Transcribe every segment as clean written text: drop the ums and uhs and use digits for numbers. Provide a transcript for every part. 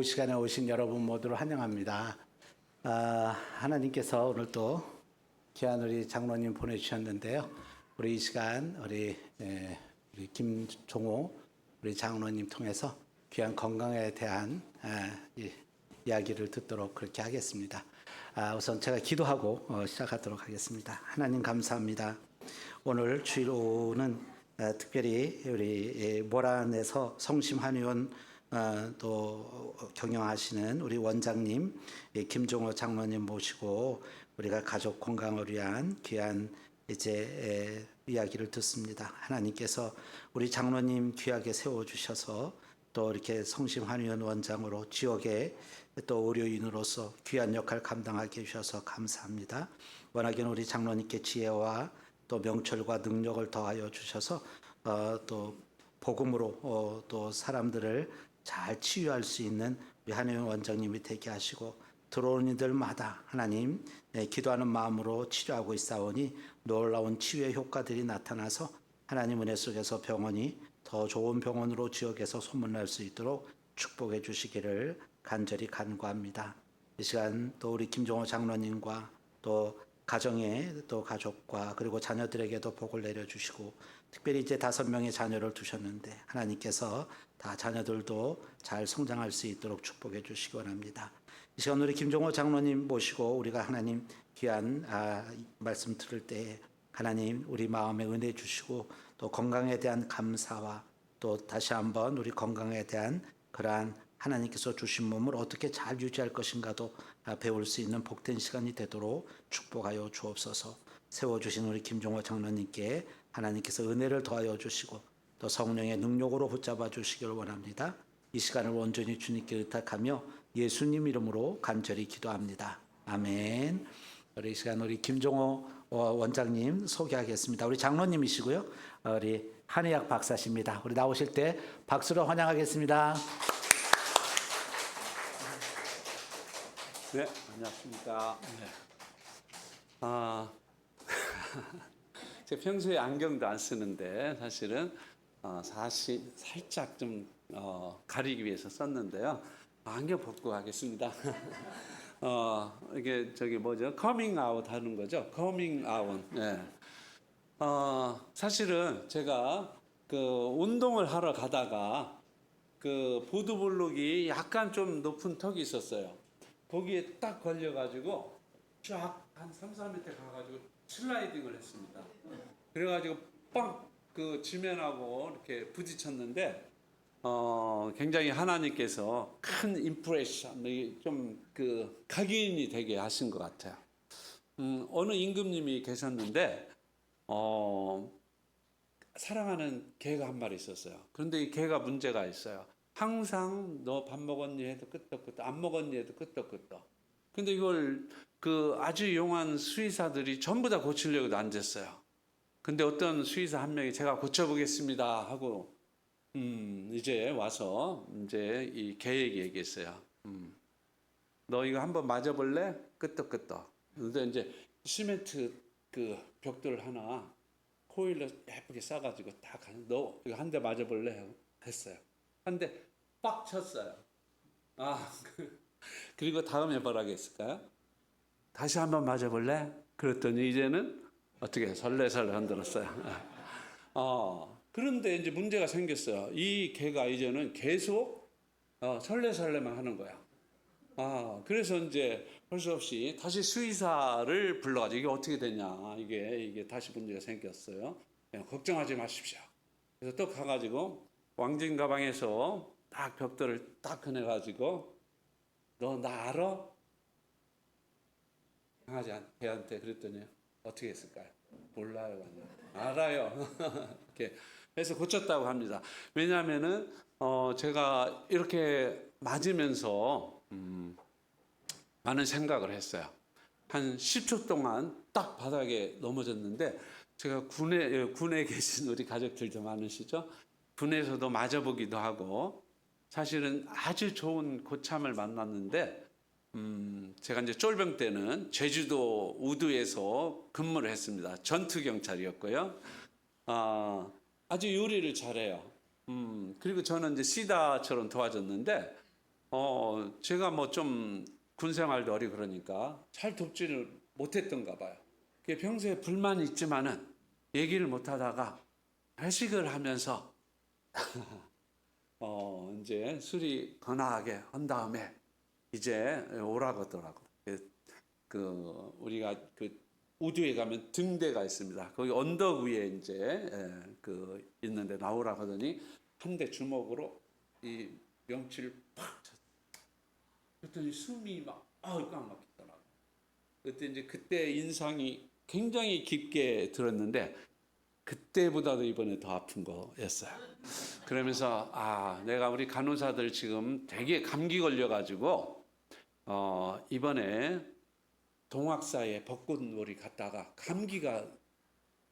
오후 시간에 오신 여러분 모두를 환영합니다. 하나님께서 오늘 또 귀한 우리 장로님 보내주셨는데요. 우리 이 시간 우리 김종호 우리 장로님 통해서 귀한 건강에 대한 이야기를 듣도록 그렇게 하겠습니다. 우선 제가 기도하고 시작하도록 하겠습니다. 하나님 감사합니다. 오늘 주일 오후는 특별히 우리 모란에서 성심한의원 또 경영하시는 우리 원장님 김종호 장로님 모시고 우리가 가족 건강을 위한 귀한 이제 이야기를 듣습니다. 하나님께서 우리 장로님 귀하게 세워주셔서 또 이렇게 성심한의원 원장으로 지역에 또 의료인으로서 귀한 역할 감당하게 해주셔서 감사합니다. 워낙에는 우리 장로님께 지혜와 또 명철과 능력을 더하여 주셔서 또 복음으로 또 사람들을 잘 치유할 수 있는 우리 한의원 원장님이 되게 하시고 들어오는 이들마다 하나님 기도하는 마음으로 치료하고 있사오니 놀라운 치유의 효과들이 나타나서 하나님 은혜 속에서 병원이 더 좋은 병원으로 지역에서 소문날 수 있도록 축복해 주시기를 간절히 간구합니다. 이 시간 또 우리 김종호 장로님과 또 가정에 또 가족과 그리고 자녀들에게도 복을 내려주시고 특별히 이제 5명의 자녀를 두셨는데 하나님께서 다 자녀들도 잘 성장할 수 있도록 축복해 주시기 원합니다. 이 시간 우리 김종호 장로님 모시고 우리가 하나님 귀한 말씀 들을 때 하나님 우리 마음에 은혜 주시고 또 건강에 대한 감사와 또 다시 한번 우리 건강에 대한 그러한 하나님께서 주신 몸을 어떻게 잘 유지할 것인가도 배울 수 있는 복된 시간이 되도록 축복하여 주옵소서. 세워주신 우리 김종호 장로님께 하나님께서 은혜를 더하여 주시고 또 성령의 능력으로 붙잡아 주시길 원합니다. 이 시간을 온전히 주님께 의탁하며 예수님 이름으로 간절히 기도합니다. 아멘. 우리 이 시간 우리 김종호 원장님 소개하겠습니다. 우리 장로님이시고요. 우리 한의학 박사십니다. 우리 나오실 때 박수로 환영하겠습니다. 네, 안녕하십니까. 제가 평소에 안경도 안 쓰는데 사실은 살짝 좀 가리기 위해서 썼는데요. 안경 벗고 가겠습니다. 이게 저기 뭐죠? 커밍 아웃 하는 거죠? 커밍 아웃. 네. 사실은 제가 그 운동을 하러 가다가 그 보드블록이 약간 좀 높은 턱이 있었어요. 거기에 딱 걸려가지고 쫙 한 3, 4m 가가지고 슬라이딩을 했습니다. 그래가지고 빵 그 지면하고 이렇게 부딪혔는데 굉장히 하나님께서 큰 임프레션, 좀 그 각인이 되게 하신 것 같아요. 어느 임금님이 계셨는데 사랑하는 개가 한 마리 있었어요. 그런데 이 개가 문제가 있어요. 항상 너 밥 먹었니 해도 끄떡끄떡, 안 먹었니 해도 끄떡끄떡. 근데 이걸 그 아주 용한 수의사들이 전부 다 고치려고 앉았어요. 근데 어떤 수의사 한 명이 제가 고쳐보겠습니다 하고 이제 와서 이제 이 개에게 얘기했어요. 너 이거 한번 맞아볼래? 끄떡끄떡. 근데 이제 시멘트 그 벽돌 하나 코일로 예쁘게 싸가지고 너 이거 한 대 맞아볼래? 했어요. 한 대 빡 쳤어요. 그리고 다음에 뭐라고 했을까요? 다시 한번 맞아볼래? 그랬더니 이제는 어떻게 설레설레 흔들었어요. 그런데 이제 문제가 생겼어요. 이 개가 이제는 계속 설레설레만 하는 거야. 그래서 이제 할 수 없이 다시 수의사를 불러가지고 이게 어떻게 되냐. 이게 다시 문제가 생겼어요. 걱정하지 마십시오. 그래서 또 가가지고 왕진 가방에서 딱 벽돌을 딱 꺼내가지고 너 나 알아? 강아지 개한테 그랬더니 어떻게 했을까요? 몰라요. 알아요. 이렇게 해서 고쳤다고 합니다. 왜냐하면은 제가 이렇게 맞으면서 많은 생각을 했어요. 한 10초 동안 딱 바닥에 넘어졌는데 제가 군에 계신 우리 가족들도 많으시죠? 군에서도 맞아보기도 하고 사실은 아주 좋은 고참을 만났는데 제가 이제 쫄병 때는 제주도 우두에서 근무를 했습니다. 전투 경찰이었고요. 아주 요리를 잘해요. 그리고 저는 이제 시다처럼 도와줬는데 제가 뭐 좀 군생활도 어리고 그러니까 잘 돕지를 못했던가 봐요. 그게 평소에 불만이 있지만은 얘기를 못하다가 회식을 하면서 이제 술이 건하게 한 다음에 이제 오라고 하더라고. 우리가 그 우두에 가면 등대가 있습니다. 거기 언덕 위에 이제 있는데 나오라고 하더니 한 대 주먹으로 이 명치를 팍 쳤어요. 그랬더니 숨이 꽉 막히더라고. 그때 인상이 굉장히 깊게 들었는데 그때보다도 이번에 더 아픈 거였어요. 그러면서 내가 우리 간호사들 지금 되게 감기 걸려가지고 이번에 동학사에 벚꽃놀이 갔다가 감기가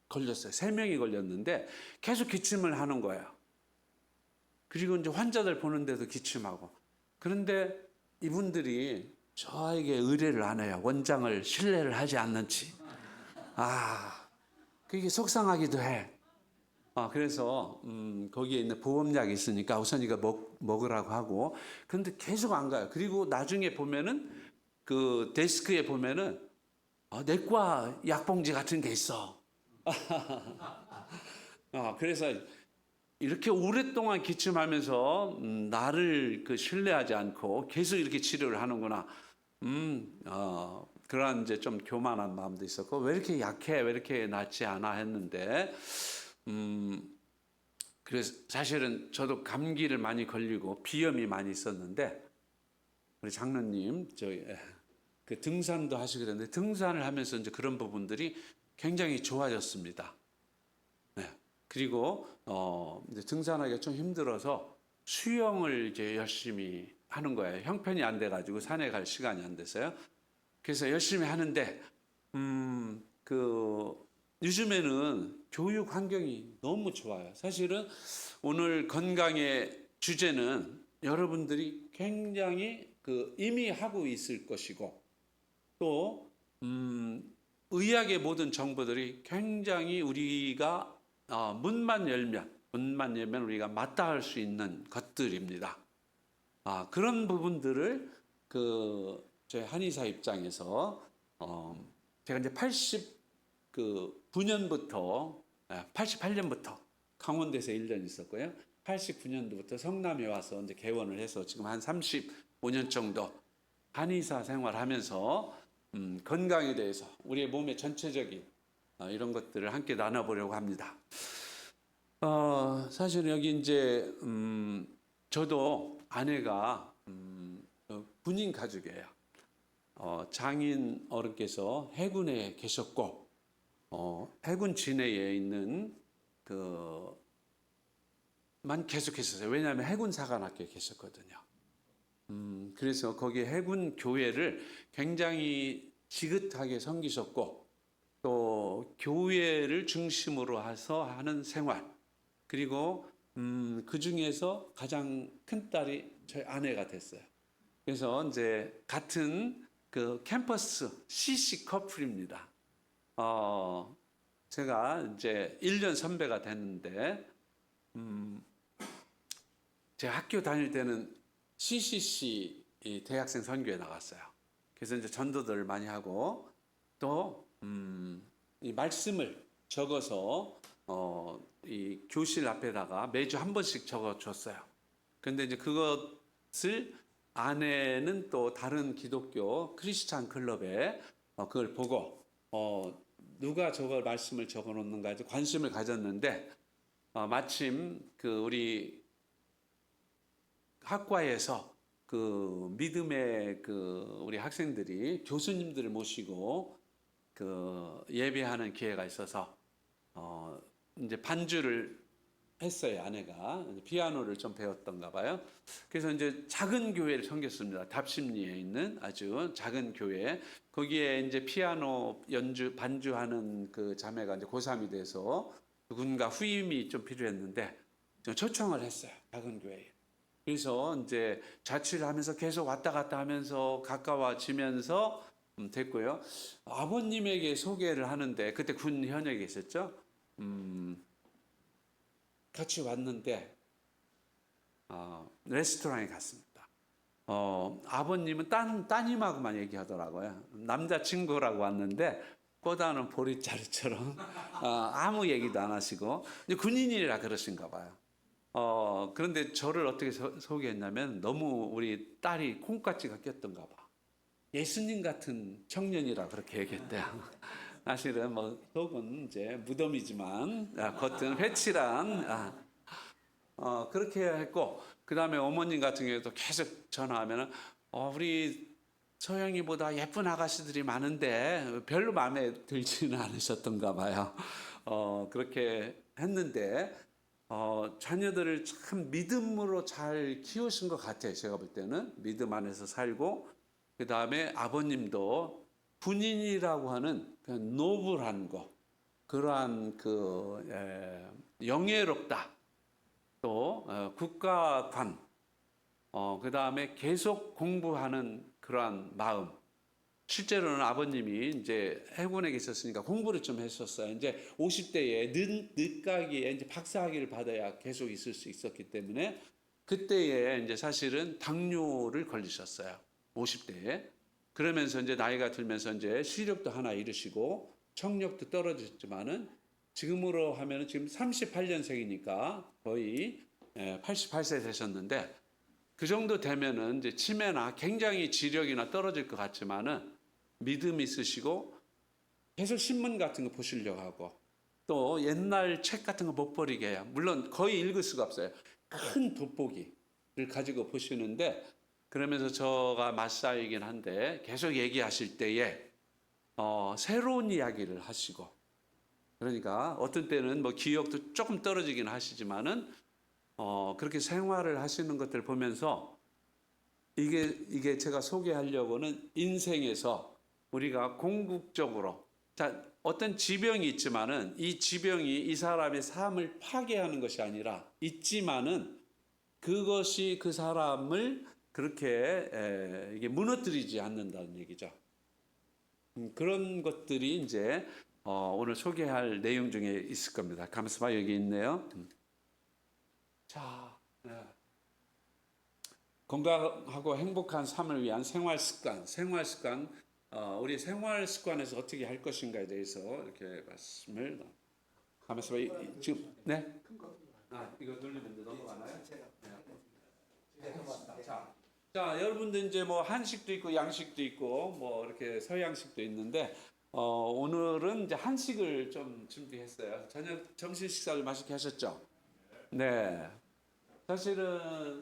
걸렸어요. 3명이 걸렸는데 계속 기침을 하는 거예요. 그리고 이제 환자들 보는데도 기침하고. 그런데 이분들이 저에게 의뢰를 안 해요. 원장을 신뢰를 하지 않는지. 그게 속상하기도 해. 그래서 거기에 있는 보험약이 있으니까 우선 이거 먹으라고 하고. 그런데 계속 안 가요. 그리고 나중에 보면은 그 데스크에 보면은 내과 약봉지 같은 게 있어. 그래서 이렇게 오랫동안 기침하면서 나를 신뢰하지 않고 계속 이렇게 치료를 하는구나. 그러한 이제 좀 교만한 마음도 있었고 왜 이렇게 약해, 왜 이렇게 낫지 않아 했는데 그래서 사실은 저도 감기를 많이 걸리고 비염이 많이 있었는데 우리 장로님 그 등산도 하시게 됐는데 등산을 하면서 이제 그런 부분들이 굉장히 좋아졌습니다. 네. 그리고 이제 등산하기가 좀 힘들어서 수영을 이제 열심히 하는 거예요. 형편이 안 돼가지고 산에 갈 시간이 안 됐어요. 그래서 열심히 하는데 요즘에는 교육 환경이 너무 좋아요. 사실은 오늘 건강의 주제는 여러분들이 굉장히 이미 하고 있을 것이고 또 의학의 모든 정보들이 굉장히 우리가 문만 열면 우리가 마다할 수 있는 것들입니다. 그런 부분들을 저희 한의사 입장에서 제가 이제 88년부터 강원도에서 1년 있었고요. 89년도부터 성남에 와서 이제 개원을 해서 지금 한 35년 정도 한의사 생활하면서 건강에 대해서 우리의 몸의 전체적인 이런 것들을 함께 나눠보려고 합니다. 사실 여기 이제 저도 아내가 군인 가족이에요. 장인 어른께서 해군에 계셨고 해군 진해에 있는 만 계속했었어요. 왜냐하면 해군 사관학교에 계셨거든요. 그래서 거기 해군 교회를 굉장히 지긋하게 섬기셨고 또 교회를 중심으로 해서 하는 생활 그리고 그 중에서 가장 큰 딸이 저희 아내가 됐어요. 그래서 이제 같은 캠퍼스 CC 커플입니다. 제가 이제 1년 선배가 됐는데 제가 학교 다닐 때는 CCC 대학생 선교에 나갔어요. 그래서 이제 전도들을 많이 하고 또 이 말씀을 적어서 이 교실 앞에다가 매주 한 번씩 적어줬어요. 그런데 이제 그것을 아내는 또 다른 기독교 크리스찬 클럽에 그걸 보고 누가 저걸 말씀을 적어놓는가 해서 관심을 가졌는데 마침 우리 학과에서 믿음의 우리 학생들이 교수님들을 모시고 예배하는 기회가 있어서 이제 반주를 했어요. 아내가 피아노를 좀 배웠던가 봐요. 그래서 이제 작은 교회를 섬겼습니다. 답심리에 있는 아주 작은 교회. 거기에 이제 피아노 반주하는 자매가 이제 고3이 돼서 누군가 후임이 좀 필요했는데 초청을 했어요. 작은 교회에. 그래서 이제 자취를 하면서 계속 왔다 갔다 하면서 가까워지면서 됐고요. 아버님에게 소개를 하는데 그때 군 현역에 있었죠. 같이 왔는데 레스토랑에 갔습니다. 아버님은 따님하고만 얘기하더라고요. 남자친구라고 왔는데 보다는 보릿자루처럼 아무 얘기도 안 하시고 이제 군인이라 그러신가 봐요. 그런데 저를 어떻게 소개했냐면 너무 우리 딸이 콩깍지가 꼈던가 봐. 예수님 같은 청년이라 그렇게 얘기했대요. 사실은 뭐 속은 이제 무덤이지만 겉은 회칠한 그렇게 했고 그 다음에 어머님 같은 경우에도 계속 전화하면은 우리 서영이보다 예쁜 아가씨들이 많은데 별로 마음에 들지는 않으셨던가 봐요. 그렇게 했는데 자녀들을 참 믿음으로 잘 키우신 것 같아요. 제가 볼 때는 믿음 안에서 살고 그 다음에 아버님도 군인이라고 하는 그 노블한 거 그러한 영예롭다 또 국가관 그 다음에 계속 공부하는 그러한 마음. 실제로는 아버님이 이제 해군에 계셨으니까 공부를 좀 했었어요. 이제 50대에 늦가기에 이제 박사학위를 받아야 계속 있을 수 있었기 때문에 그때에 이제 사실은 당뇨를 걸리셨어요. 50대에. 그러면서 이제 나이가 들면서 이제 시력도 하나 잃으시고 청력도 떨어졌지만은 지금으로 하면은 지금 38년생이니까 거의 88세 되셨는데 그 정도 되면은 이제 치매나 굉장히 지력이나 떨어질 것 같지만은 믿음 있으시고 계속 신문 같은 거 보시려고 하고 또 옛날 책 같은 거 못 버리게 해요. 물론 거의 읽을 수가 없어요. 큰 돋보기를 가지고 보시는데 그러면서 저가 맞사이긴 한데 계속 얘기하실 때에 새로운 이야기를 하시고 그러니까 어떤 때는 뭐 기억도 조금 떨어지긴 하시지만은 그렇게 생활을 하시는 것들 보면서 이게 제가 소개하려고는 인생에서 우리가 궁극적으로 자 어떤 지병이 있지만은 이 지병이 이 사람의 삶을 파괴하는 것이 아니라 있지만은 그것이 그 사람을 그렇게 이게 무너뜨리지 않는다는 얘기죠. 그런 것들이 이제 오늘 소개할 내용 중에 있을 겁니다. 감스바 여기 있네요. 자, 건강하고 행복한 삶을 위한 생활 습관, 우리 생활 습관에서 어떻게 할 것인가에 대해서 이렇게 말씀을 하면서 지금 네, 이거 눌리면 넘어가나요? 네. 자, 여러분들 이제 뭐 한식도 있고 양식도 있고 뭐 이렇게 서양식도 있는데 오늘은 이제 한식을 좀 준비했어요. 저녁 점심 식사를 맛있게 하셨죠? 네. 사실은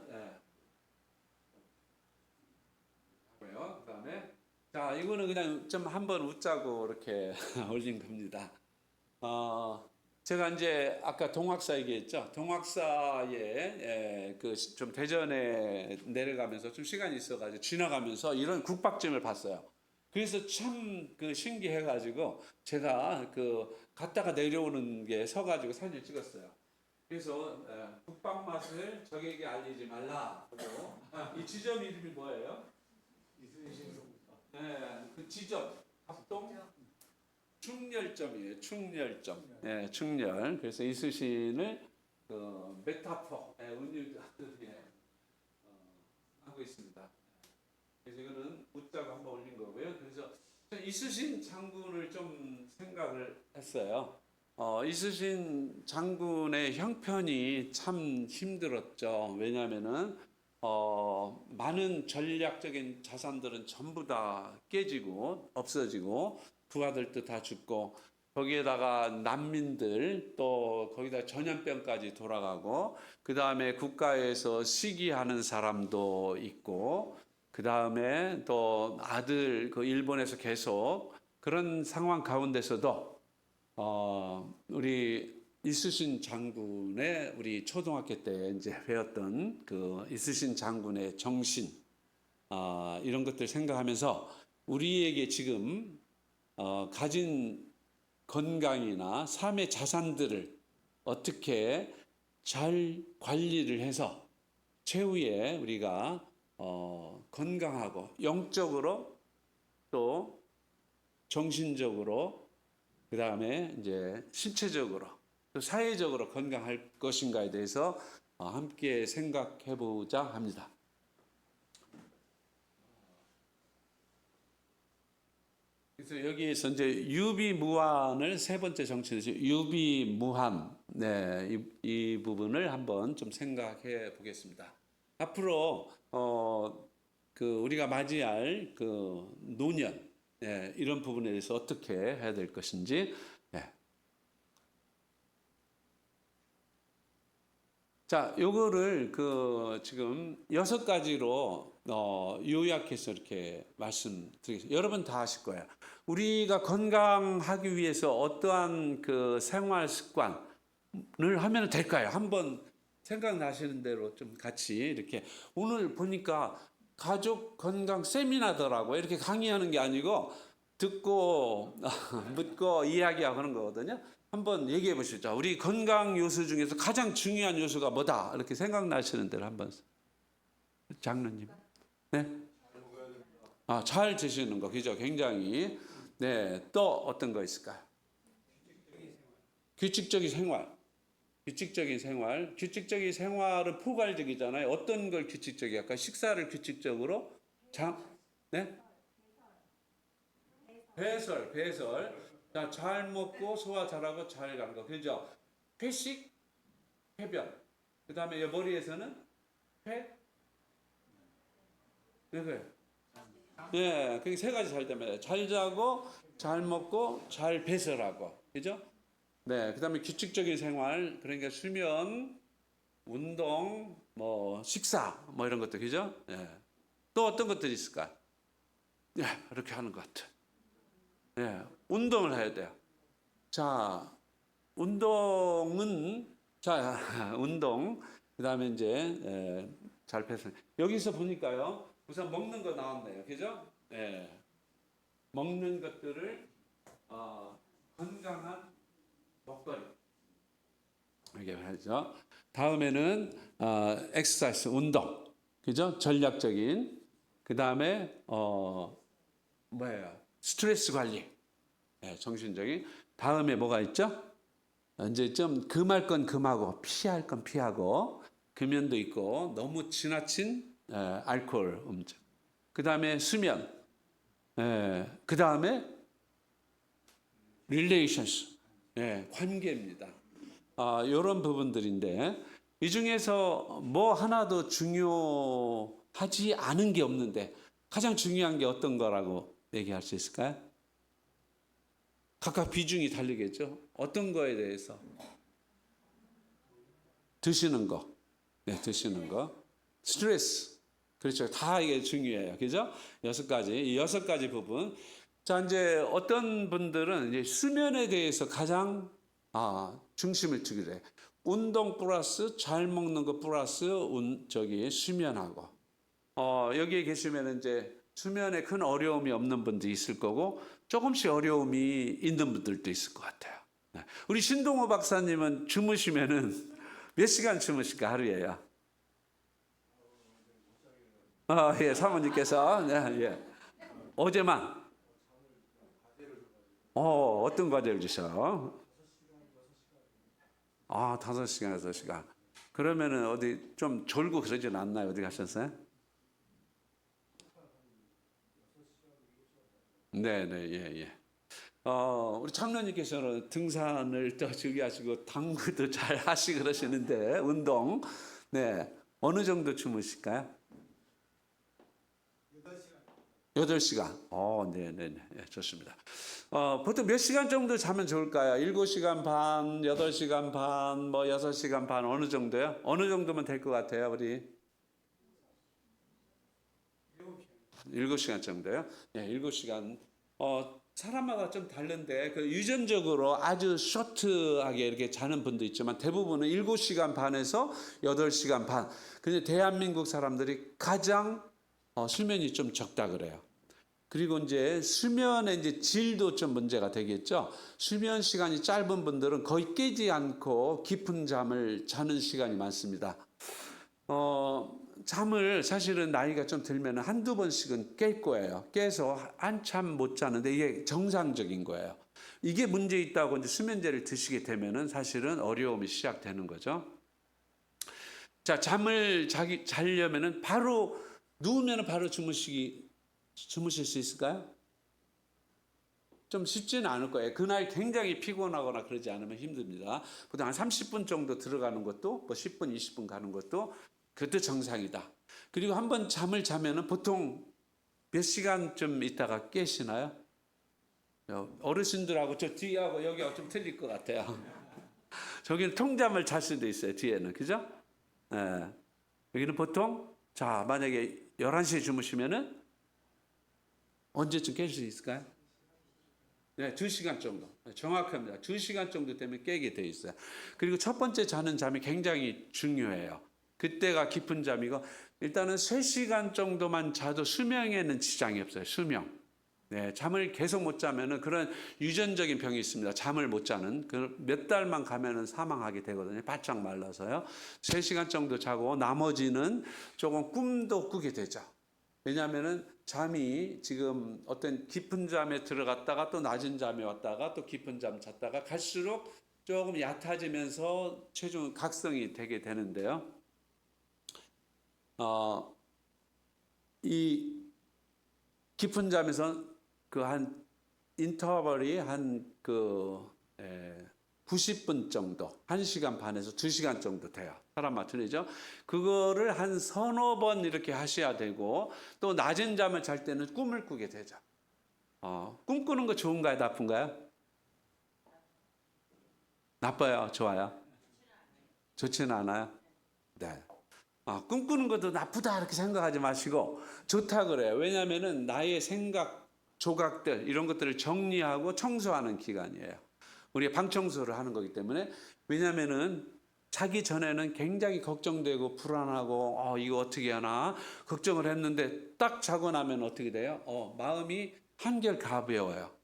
그래요. 그다음에 자 이거는 그냥 좀 한번 웃자고 이렇게 올린 겁니다. 제가 이제 아까 동학사 얘기했죠. 동학사에 그 좀 대전에 내려가면서 좀 시간이 있어가지고 지나가면서 이런 국밥집을 봤어요. 그래서 참 그 신기해가지고 제가 그 갔다가 내려오는 게 서가지고 사진을 찍었어요. 그래서 국밥 맛을 적에게 알리지 말라. 그리고 이 지점 이름이 뭐예요? 네, 그 지점 합동 충렬점이에요. 충렬점. 네, 충렬. 그래서 이순신을 그 메타포, 은유하듯 하고 있습니다. 그래서 이거는 웃자고 한번 올린 거고요. 그래서 이순신 장군을 좀 생각을 했어요. 이순신 장군의 형편이 참 힘들었죠. 왜냐하면은 많은 전략적인 자산들은 전부 다 깨지고 없어지고 부하들도 다 죽고 거기에다가 난민들 또 거기다 전염병까지 돌아가고 그 다음에 국가에서 시기하는 사람도 있고 그 다음에 또 아들 그 일본에서 계속 그런 상황 가운데서도 우리 이순신 장군의 우리 초등학교 때 이제 배웠던 그 이순신 장군의 정신 이런 것들 생각하면서 우리에게 지금 가진 건강이나 삶의 자산들을 어떻게 잘 관리를 해서 최후에 우리가 건강하고 영적으로 또 정신적으로 그 다음에 이제 신체적으로 또 사회적으로 건강할 것인가에 대해서 함께 생각해 보자 합니다. 그래서 여기에서 이제 유비무환을 세 번째 정치죠. 유비무환. 네, 이 부분을 한번 좀 생각해 보겠습니다. 앞으로 그 우리가 맞이할 그 노년, 네, 이런 부분에 대해서 어떻게 해야 될 것인지. 네. 자, 요거를 그 지금 6가지로 요약해서 이렇게 말씀드리겠습니다. 여러분 다 아실 거예요. 우리가 건강하기 위해서 어떠한 그 생활 습관을 하면 될까요? 한번 생각나시는 대로 좀 같이 이렇게. 오늘 보니까 가족 건강 세미나더라고요. 이렇게 강의하는 게 아니고 듣고 묻고 이야기하고 하는 거거든요. 한번 얘기해 보시죠. 우리 건강 요소 중에서 가장 중요한 요소가 뭐다? 이렇게 생각나시는 대로 한번. 장로님. 네. 아, 잘 드시는 거. 그죠? 굉장히. 네. 또 어떤 거 있을까요? 규칙적인 생활. 규칙적인 생활. 규칙적인 생활은 포괄적이잖아요. 어떤 걸 규칙적이야? 아까 식사를 규칙적으로 네? 배설. 자, 잘 먹고 소화 잘하고 잘 간 거. 그죠? 회식, 排便. 그다음에 머리에서는 네, 예, 그게 세 가지 잘 되면 잘 자고, 잘 먹고, 잘 배설하고, 그죠? 네, 그다음에 규칙적인 생활, 그러니까 수면, 운동, 뭐 식사, 뭐 이런 것들, 그죠? 예. 또 어떤 것들이 있을까? 예, 이렇게 하는 것 같아. 예, 운동을 해야 돼요. 자, 운동은 운동, 그다음에 이제 잘 배설. 여기서 보니까요. 우선 먹는 거 나왔네요. 그죠? 예. 먹는 것들을 건강한 먹거리. 이렇게 하죠. 다음에는 엑서사이즈 운동. 그죠? 전략적인. 그다음에 뭐예요? 스트레스 관리. 예, 정신적인. 다음에 뭐가 있죠? 이제 좀 금할 건 금하고 피할 건 피하고 금연도 있고 너무 지나친 알코올 음주. 그 다음에 수면. 그 다음에 relations. 관계입니다. 이런 부분들인데 이 중에서 뭐 하나도 중요하지 않은 게 없는데 가장 중요한 게 어떤 거라고 얘기할 수 있을까요? 각각 비중이 다르겠죠. 어떤 거에 대해서? 드시는 거. 네, 드시는 거. 스트레스. 그렇죠. 다 이게 중요해요. 그죠? 6가지. 이 6가지 부분. 자, 이제 어떤 분들은 이제 수면에 대해서 가장 중심을 두기로 해요. 운동 플러스 잘 먹는 거 플러스 수면하고. 여기에 계시면 이제 수면에 큰 어려움이 없는 분도 있을 거고 조금씩 어려움이 있는 분들도 있을 것 같아요. 우리 신동호 박사님은 주무시면은 몇 시간 주무실까 하루에요? 예, 사모님께서 예. 어제만 어떤 과제를 주셔? 5시간, 6시간. 그러면은 어디 좀 졸고 그러진 않나요? 어디 가셨어요? 네네, 예. 우리 장로님께서는 등산을 또 즐겨하시고 당구도 잘 하시고 그러시는데 운동, 네, 어느 정도 주무실까요? 8시간. 네네네, 예, 좋습니다. 보통 몇 시간 정도 자면 좋을까요? 7시간 반, 8시간 반, 뭐 6시간 반 어느 정도요? 어느 정도면 될 것 같아요, 우리? 7시간 정도요? 네, 7시간. 사람마다 좀 다른데 그 유전적으로 아주 쇼트하게 이렇게 자는 분도 있지만 대부분은 7시간 반에서 8시간 반. 근데 대한민국 사람들이 가장 수면이 좀 적다 그래요. 그리고 이제 수면의 이제 질도 좀 문제가 되겠죠. 수면 시간이 짧은 분들은 거의 깨지 않고 깊은 잠을 자는 시간이 많습니다. 잠을 사실은 나이가 좀 들면 한두 번씩은 깰 거예요. 깨서 한참 못 자는데 이게 정상적인 거예요. 이게 문제 있다고 이제 수면제를 드시게 되면은 사실은 어려움이 시작되는 거죠. 자, 잠을 자려면은 바로 누우면은 바로 주무실 수 있을까요? 좀 쉽지는 않을 거예요. 그날 굉장히 피곤하거나 그러지 않으면 힘듭니다. 보통 한 30분 정도 들어가는 것도 뭐 10분, 20분 가는 것도 그것도 정상이다. 그리고 한번 잠을 자면은 보통 몇 시간쯤 있다가 깨시나요? 어르신들하고 저 뒤하고 여기하고 좀 틀릴 것 같아요. 저기는 통잠을 잘 수도 있어요. 뒤에는. 그죠? 예. 여기는 보통 자 만약에 11시에 주무시면은 언제쯤 깰 수 있을까요? 네, 2시간 정도. 정확합니다. 2시간 정도 되면 깨게 돼 있어요. 그리고 첫 번째 자는 잠이 굉장히 중요해요. 그때가 깊은 잠이고 일단은 3시간 정도만 자도 수명에는 지장이 없어요. 수명. 네, 잠을 계속 못 자면은 그런 유전적인 병이 있습니다. 잠을 못 자는 그 몇 달만 가면은 사망하게 되거든요. 바짝 말라서요. 3시간 정도 자고 나머지는 조금 꿈도 꾸게 되죠. 왜냐하면은 잠이 지금 어떤 깊은 잠에 들어갔다가 또 낮은 잠에 왔다가 또 깊은 잠 잤다가 갈수록 조금 얕아지면서 체중 각성이 되게 되는데요. 이 깊은 잠에서 그 한 인터벌이 한 90분 정도, 1시간 반에서 2시간 정도 돼요. 사람마다 틀리죠? 그거를 한 서너 번 이렇게 하셔야 되고, 또 낮은 잠을 잘 때는 꿈을 꾸게 되죠. 꿈꾸는 거 좋은가요? 나쁜가요? 나빠요? 좋아요? 좋지는 않아요? 네. 꿈꾸는 것도 나쁘다 이렇게 생각하지 마시고 좋다 그래요. 왜냐하면은 나의 생각 조각들 이런 것들을 정리하고 청소하는 기간이에요. 우리가 방 청소를 하는 거기 때문에 왜냐하면은 자기 전에는 굉장히 걱정되고 불안하고 이거 어떻게 하나 걱정을 했는데 딱 자고 나면 어떻게 돼요? 마음이 한결 가벼워요.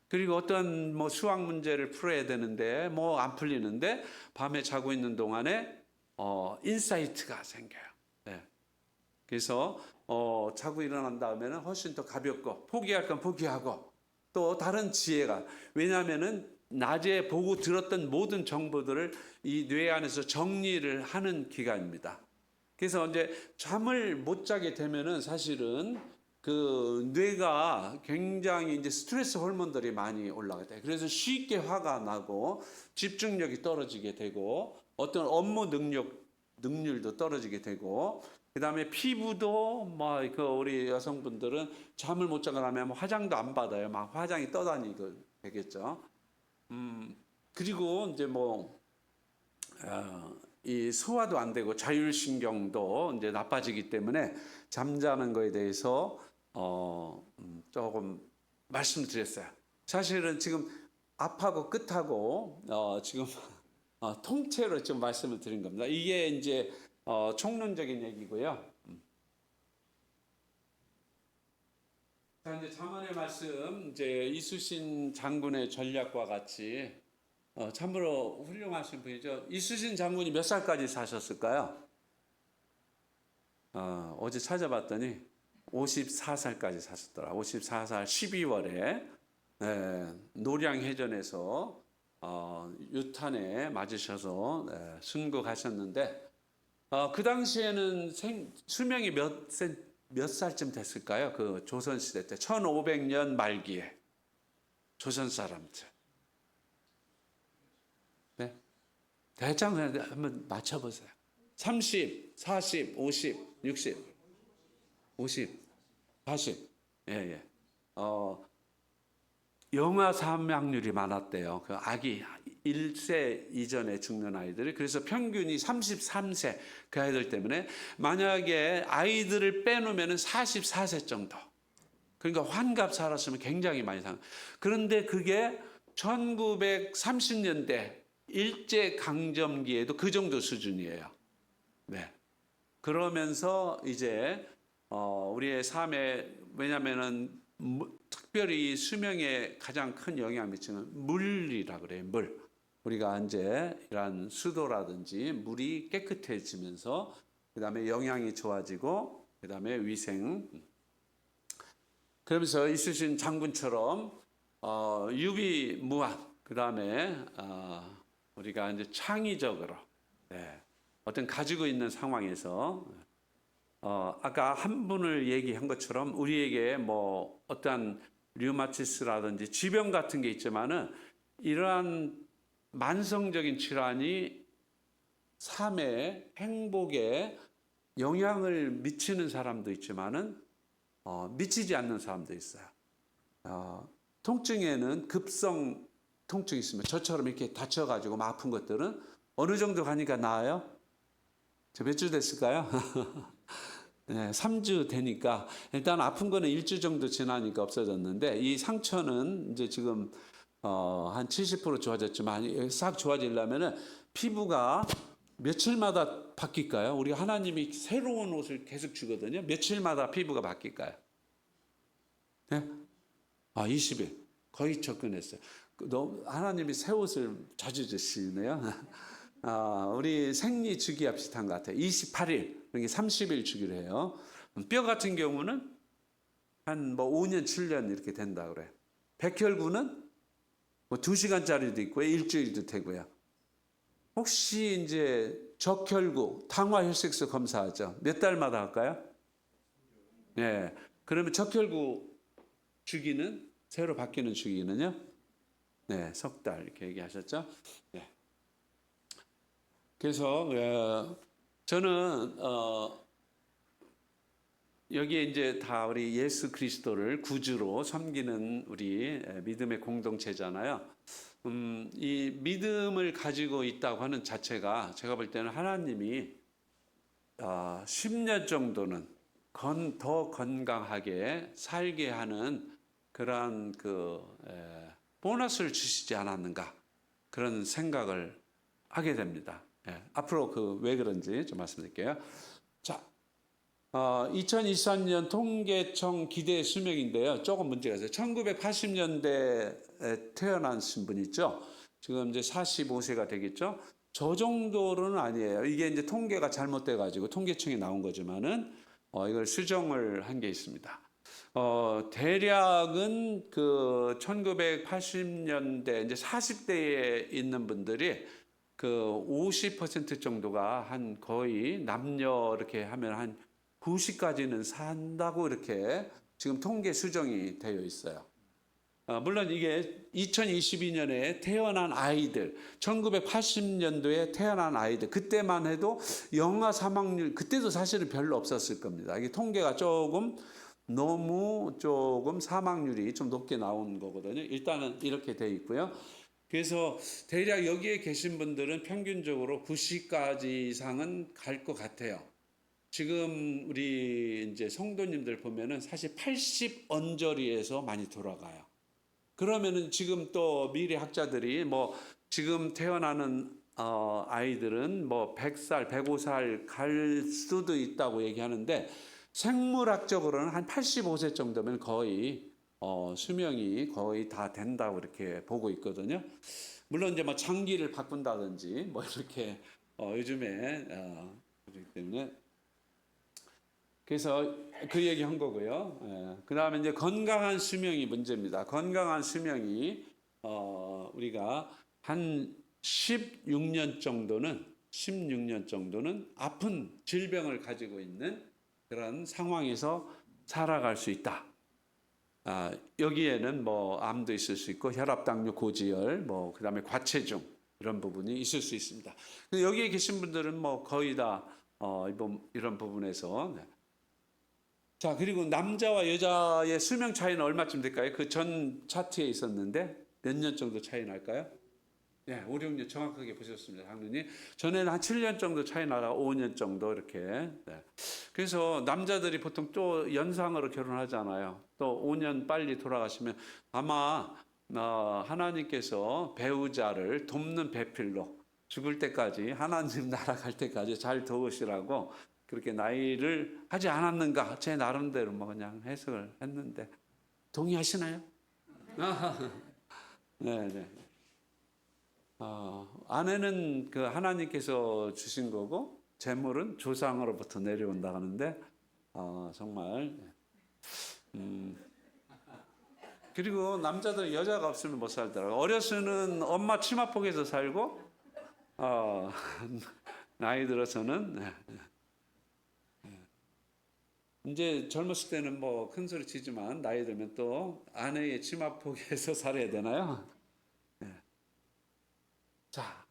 그리고 어떤 뭐 수학 문제를 풀어야 되는데 뭐 안 풀리는데 밤에 자고 있는 동안에 인사이트가 생겨요. 네. 그래서 자고 일어난 다음에는 훨씬 더 가볍고 포기할 건 포기하고 또 다른 지혜가 왜냐하면은 낮에 보고 들었던 모든 정보들을 이 뇌 안에서 정리를 하는 기간입니다. 그래서 이제 잠을 못 자게 되면은 사실은 그 뇌가 굉장히 이제 스트레스 호르몬들이 많이 올라가게 돼요. 그래서 쉽게 화가 나고 집중력이 떨어지게 되고 어떤 업무 능률도 떨어지게 되고 그다음에 피부도 그 우리 여성분들은 잠을 못 자고 나면 화장도 안 받아요. 막 화장이 떠다니게 되겠죠. 그리고 이제 이 소화도 안 되고 자율신경도 이제 나빠지기 때문에 잠자는 거에 대해서 조금 말씀드렸어요. 사실은 지금 앞하고 끝하고 지금 통째로 좀 말씀을 드린 겁니다. 이게 이제 총론적인 얘기고요. 자, 이제 잠언의 말씀, 이제 이수신 장군의 전략과 같이 참으로 훌륭하신 분이죠. 이수신 장군이 몇 살까지 사셨을까요? 어제 찾아봤더니 54살까지 사셨더라. 54살 12월에 노량해전에서 유탄에 맞으셔서 순국하셨는데 그 당시에는 수명이 몇 살쯤 됐을까요? 그 조선시대 때 1500년 말기에 조선 사람들 네? 대충 한번 맞춰보세요. 30, 40, 50, 60, 50, 40 예. 영아 사망률이 많았대요. 그 아기 1세 이전에 죽는 아이들이. 그래서 평균이 33세 그 아이들 때문에 만약에 아이들을 빼놓으면 44세 정도. 그러니까 환갑 살았으면 굉장히 많이 산. 그런데 그게 1930년대 일제 강점기에도 그 정도 수준이에요. 네. 그러면서 이제 우리의 삶에 왜냐면은 특별히 수명에 가장 큰 영향을 미치는 물이라 그래요. 물. 우리가 이제 이런 수도라든지 물이 깨끗해지면서 그다음에 영양이 좋아지고 그다음에 위생. 그러면서 이수신 장군처럼 유비무환 그다음에 우리가 이제 창의적으로 어떤 가지고 있는 상황에서 아까 한 분을 얘기한 것처럼 우리에게 어떠한 류마티스라든지 지병 같은 게 있지만은 이러한 만성적인 질환이 삶의 행복에 영향을 미치는 사람도 있지만은 미치지 않는 사람도 있어요. 통증에는 급성 통증이 있으면 저처럼 이렇게 다쳐가지고 막 아픈 것들은 어느 정도 가니까 나아요? 저 몇 주 됐을까요? 네, 3주 되니까 일단 아픈 거는 1주 정도 지나니까 없어졌는데 이 상처는 이제 지금 한 70% 좋아졌지만 싹 좋아지려면은 피부가 며칠마다 바뀔까요? 우리 하나님이 새로운 옷을 계속 주거든요. 며칠마다 피부가 바뀔까요? 네? 20일. 거의 접근했어요. 하나님이 새 옷을 자주 주시네요. 우리 생리 주기와 비슷한 것 같아요. 28일, 그러니까 30일 주기로 해요. 뼈 같은 경우는 한 5년, 7년 이렇게 된다 그래요. 백혈구는 2시간짜리도 있고요. 일주일도 되고요. 혹시 이제 적혈구, 당화혈색소 검사하죠. 몇 달마다 할까요? 네. 그러면 적혈구 주기는 새로 바뀌는 주기는요? 네, 석 달 이렇게 얘기하셨죠. 네. 그래서 저는 여기에 이제 다 우리 예수 그리스도를 구주로 섬기는 우리 믿음의 공동체잖아요. 이 믿음을 가지고 있다고 하는 자체가 제가 볼 때는 하나님이 10년 정도는 더 건강하게 살게 하는 그러한 보너스를 주시지 않았는가 그런 생각을 하게 됩니다. 앞으로 왜 그런지 좀 말씀드릴게요. 자, 2023년 통계청 기대 수명인데요. 조금 문제가 있어요. 1980년대에 태어나신 분 있죠. 지금 이제 45세가 되겠죠. 저 정도로는 아니에요. 이게 이제 통계가 잘못돼 가지고 통계청에 나온 거지만은 이걸 수정을 한 게 있습니다. 대략은 1980년대 이제 40대에 있는 분들이 50% 정도가 한 거의 남녀 이렇게 하면 한 90까지는 산다고 이렇게 지금 통계 수정이 되어 있어요. 물론 이게 2022년에 태어난 아이들, 1980년도에 태어난 아이들, 그때만 해도 영아 사망률, 그때도 사실은 별로 없었을 겁니다. 이게 통계가 너무 조금 사망률이 좀 높게 나온 거거든요. 일단은 이렇게 돼 있고요. 그래서 대략 여기에 계신 분들은 평균적으로 90까지 이상은 갈 것 같아요. 지금 우리 이제 성도님들 보면은 사실 80 언저리에서 많이 돌아가요. 그러면은 지금 또 미래 학자들이 지금 태어나는 아이들은 100살, 105살 갈 수도 있다고 얘기하는데 생물학적으로는 한 85세 정도면 거의 수명이 거의 다 된다고 이렇게 보고 있거든요. 물론 이제 장기를 바꾼다든지 이렇게 요즘에 그렇기 때문에 그래서 그 얘기 한 거고요. 그 다음에 이제 건강한 수명이 문제입니다. 건강한 수명이 우리가 한 16년 정도는 아픈 질병을 가지고 있는 그런 상황에서 살아갈 수 있다. 여기에는 암도 있을 수 있고 혈압당뇨, 고지혈, 그다음에 과체중 이런 부분이 있을 수 있습니다. 여기에 계신 분들은 거의 다 이런 부분에서 자, 그리고 남자와 여자의 수명 차이는 얼마쯤 될까요? 그 전 차트에 있었는데 몇 년 정도 차이 날까요? 네, 5, 6년 정확하게 보셨습니다, 장로님. 전에는 한 7년 정도 차이 나다가 5년 정도 이렇게. 네. 그래서 남자들이 보통 또 연상으로 결혼하잖아요. 또 5년 빨리 돌아가시면 아마 하나님께서 배우자를 돕는 배필로 죽을 때까지 하나님 나라 갈 때까지 잘 도우시라고 그렇게 나이를 하지 않았는가 제 나름대로 그냥 해석을 했는데 동의하시나요? 네. 아내는 하나님께서 주신 거고 재물은 조상으로부터 내려온다 하는데 정말 그리고 남자들은 여자가 없으면 못 살더라고요. 어려서는 엄마 치마폭에서 살고 나이 들어서는 이제 젊었을 때는 뭐 큰 소리 치지만 나이 들면 또 아내의 치마 포기해서 살아야 되나요? 자,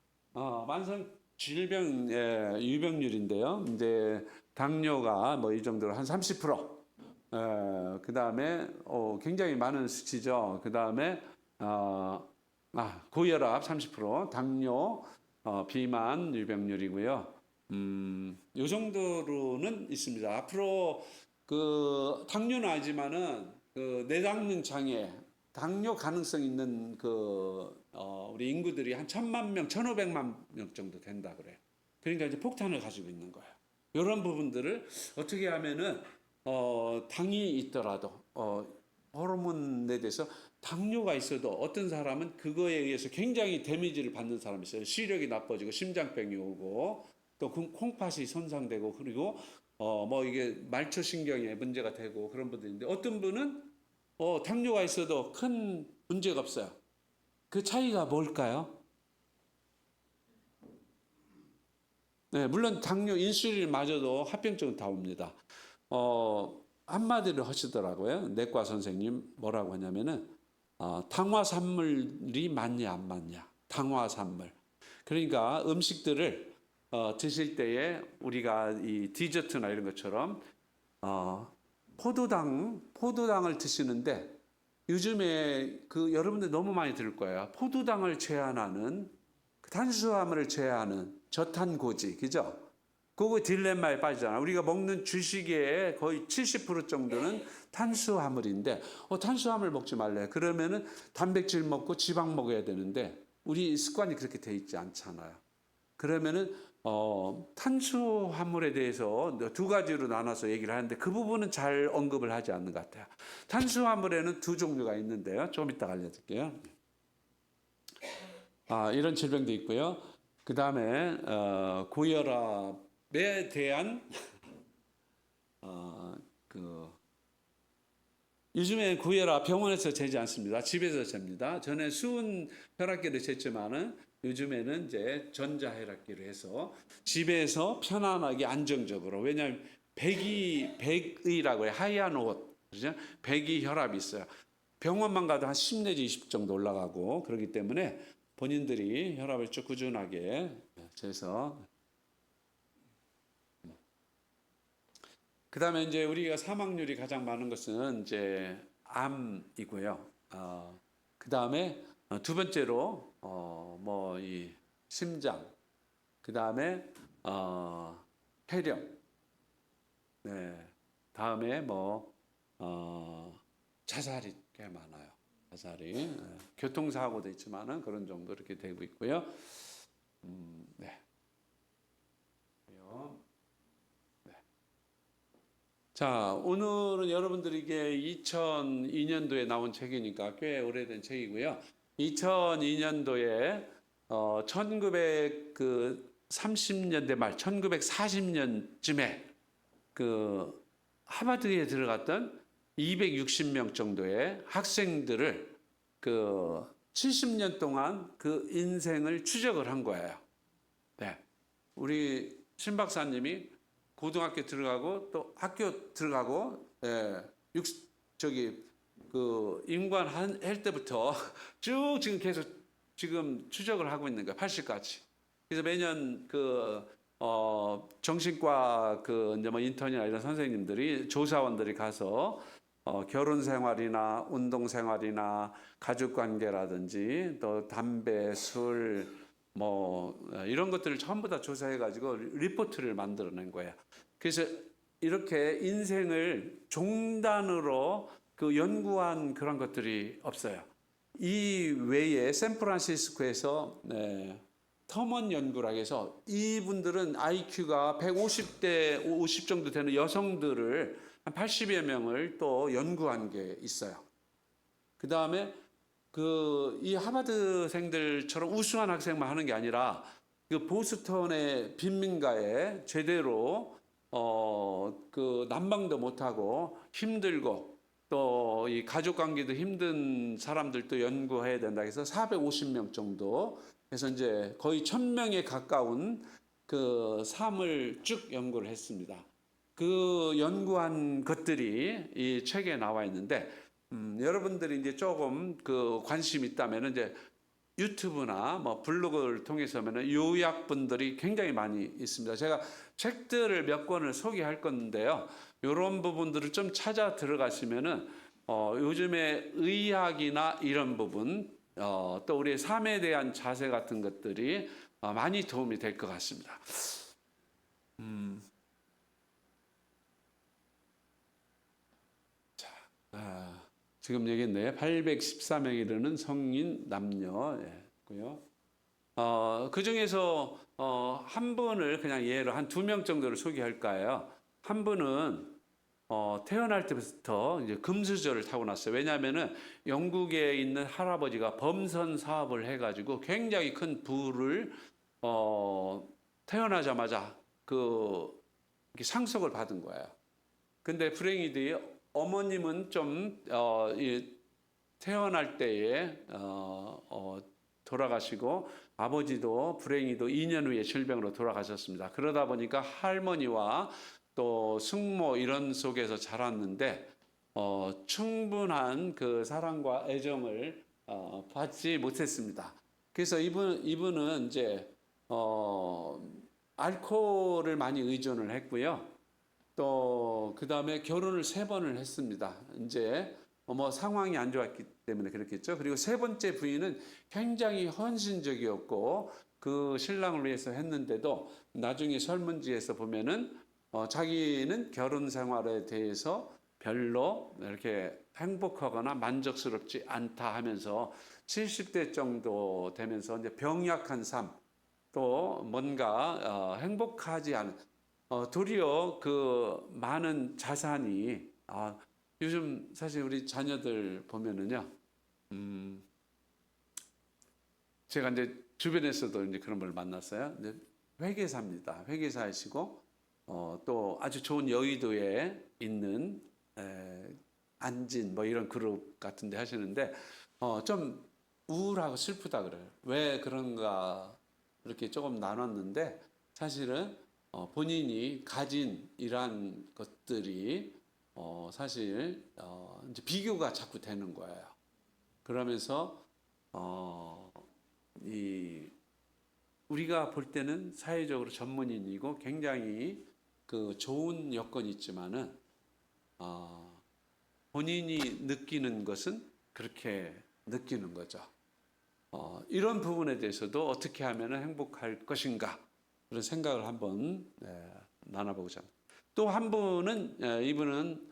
만성 질병 유병률인데요. 이제 당뇨가 뭐 이 정도로 한 30%, 그 다음에 굉장히 많은 수치죠. 그 다음에 고혈압 30%, 당뇨, 비만 유병률이고요. 요 정도로는 있습니다. 앞으로 그 당뇨는 아니지만은 그 내당능 장애, 당뇨 가능성 있는 우리 인구들이 한 1,000만 명, 1,500만 명 정도 된다 그래요. 그러니까 이제 폭탄을 가지고 있는 거예요. 이런 부분들을 어떻게 하면은 당이 있더라도 호르몬에 대해서 당뇨가 있어도 어떤 사람은 그거에 의해서 굉장히 데미지를 받는 사람이 있어요. 시력이 나빠지고 심장병이 오고 또 콩팥이 손상되고 그리고 뭐 이게 말초신경에 문제가 되고 그런 분들인데 어떤 분은 당뇨가 있어도 큰 문제가 없어요. 그 차이가 뭘까요? 네, 물론 당뇨 인슐린 맞아도 합병증은 다 옵니다. 한마디로 하시더라고요. 내과 선생님 뭐라고 하냐면은 당화산물이 맞냐 안 맞냐. 당화산물. 그러니까 음식들을 드실 때에 우리가 이 디저트나 이런 것처럼 포도당을 드시는데 요즘에 그 여러분들 너무 많이 들을 거예요. 포도당을 제한하는 탄수화물을 제한하는 저탄고지, 그죠? 그거 딜레마에 빠지잖아. 우리가 먹는 주식의 거의 70% 정도는 탄수화물인데, 탄수화물 먹지 말래. 그러면은 단백질 먹고 지방 먹어야 되는데, 우리 습관이 그렇게 돼 있지 않잖아요. 그러면은 탄수화물에 대해서 두 가지로 나눠서 얘기를 하는데 그 부분은 잘 언급을 하지 않는 것 같아요. 탄수화물에는 두 종류가 있는데요. 좀 이따 알려드릴게요. 이런 질병도 있고요. 그 다음에 고혈압에 대한 요즘에 고혈압 병원에서 재지 않습니다. 집에서 잽니다. 전에 수은 혈압계를 쟀지만은 요즘에는 이제 전자혈압기로 해서 집에서 편안하게 안정적으로 왜냐하면 백의라고 해요. 하얀 옷, 그죠? 백의 혈압이 있어요. 병원만 가도 한 10 내지 20 정도 올라가고 그렇기 때문에 본인들이 혈압을 쭉 꾸준하게 재서 그다음에 이제 우리가 사망률이 가장 많은 것은 이제 암이고요. 그다음에 두 번째로 뭐 이 심장, 그다음에 폐렴, 네, 다음에 뭐 자살이 꽤 많아요. 자살이 교통사고도 있지만은 그런 정도 이렇게 되고 있고요. 네. 자, 오늘은 여러분들이 이게 2002년도에 나온 책이니까 꽤 오래된 책이고요. 2002년도에 1930년대 말 1940년쯤에 그 하버드에 들어갔던 260명 정도의 학생들을 그 70년 동안 그 인생을 추적을 한 거예요. 네. 우리 신 박사님이 고등학교 들어가고 또 학교 들어가고 그 임관 할 때부터 쭉 지금 계속 지금 추적을 하고 있는 거예요. 80까지. 그래서 매년 정신과 이제 뭐 인턴이나 이런 선생님들이 조사원들이 가서 결혼 생활이나 운동 생활이나 가족 관계라든지 또 담배, 술 뭐 이런 것들을 전부 다 조사해 가지고 리포트를 만들어낸 거예요. 그래서 이렇게 인생을 종단으로 연구한 그런 것들이 없어요. 이 외에 샌프란시스코에서 터먼 연구라고 해서 이분들은 IQ가 150대 50 정도 되는 여성들을 한 80여 명을 또 연구한 게 있어요. 그 다음에 이 하버드생들처럼 우수한 학생만 하는 게 아니라 그 보스턴의 빈민가에 제대로 난방도 못하고 힘들고 또 이 가족 관계도 힘든 사람들도 연구해야 된다 해서 450명 정도 해서 이제 거의 1,000명에 가까운 그 삶을 쭉 연구를 했습니다. 그 연구한 것들이 이 책에 나와 있는데 여러분들이 이제 조금 그 관심 있다면 이제 유튜브나 뭐 블로그를 통해서면은 요약본들이 굉장히 많이 있습니다. 제가 책들을 몇 권을 소개할 건데요. 이런 부분들을 좀 찾아 들어가시면은 요즘에 의학이나 이런 부분 또 우리의 삶에 대한 자세 같은 것들이 많이 도움이 될 것 같습니다. 지금 여기 있네요. 814명에 이르는 성인 남녀고요. 그 중에서 한 분을 그냥 예로 한 2명 정도를 소개할까요? 한 분은 태어날 때부터 이제 금수저를 타고났어요. 왜냐하면은 영국에 있는 할아버지가 범선 사업을 해가지고 굉장히 큰 부를 태어나자마자 이렇게 상속을 받은 거예요. 근데 불행히도 어머님은 좀 태어날 때에 돌아가시고 아버지도 불행히도 2년 후에 질병으로 돌아가셨습니다. 그러다 보니까 할머니와 또 숙모 이런 속에서 자랐는데 충분한 그 사랑과 애정을 받지 못했습니다. 그래서 이분은 이제 알코올을 많이 의존을 했고요. 또 그다음에 결혼을 3번을 했습니다. 이제 뭐 상황이 안 좋았기 때문에 그렇겠죠. 그리고 3번째 부인은 굉장히 헌신적이었고 그 신랑을 위해서 했는데도 나중에 설문지에서 보면은 자기는 결혼 생활에 대해서 별로 이렇게 행복하거나 만족스럽지 않다 하면서 70대 정도 되면서 이제 병약한 삶, 또 뭔가 행복하지 않은 도리어 그 많은 자산이 요즘 사실 우리 자녀들 보면은요, 제가 이제 주변에서도 이제 그런 걸 만났어요. 이제 회계사입니다. 회계사이시고 또 아주 좋은 여의도에 있는 안진 뭐 이런 그룹 같은데 하시는데 좀 우울하고 슬프다 그래요. 왜 그런가 이렇게 조금 나눴는데 사실은 본인이 가진 이러한 것들이 사실 이제 비교가 자꾸 되는 거예요. 그러면서 우리가 볼 때는 사회적으로 전문인이고 굉장히 그 좋은 여건이 있지만은 본인이 느끼는 것은 그렇게 느끼는 거죠. 이런 부분에 대해서도 어떻게 하면 행복할 것인가 그런 생각을 한번 나눠보고자 합니다. 또 한 분은 이분은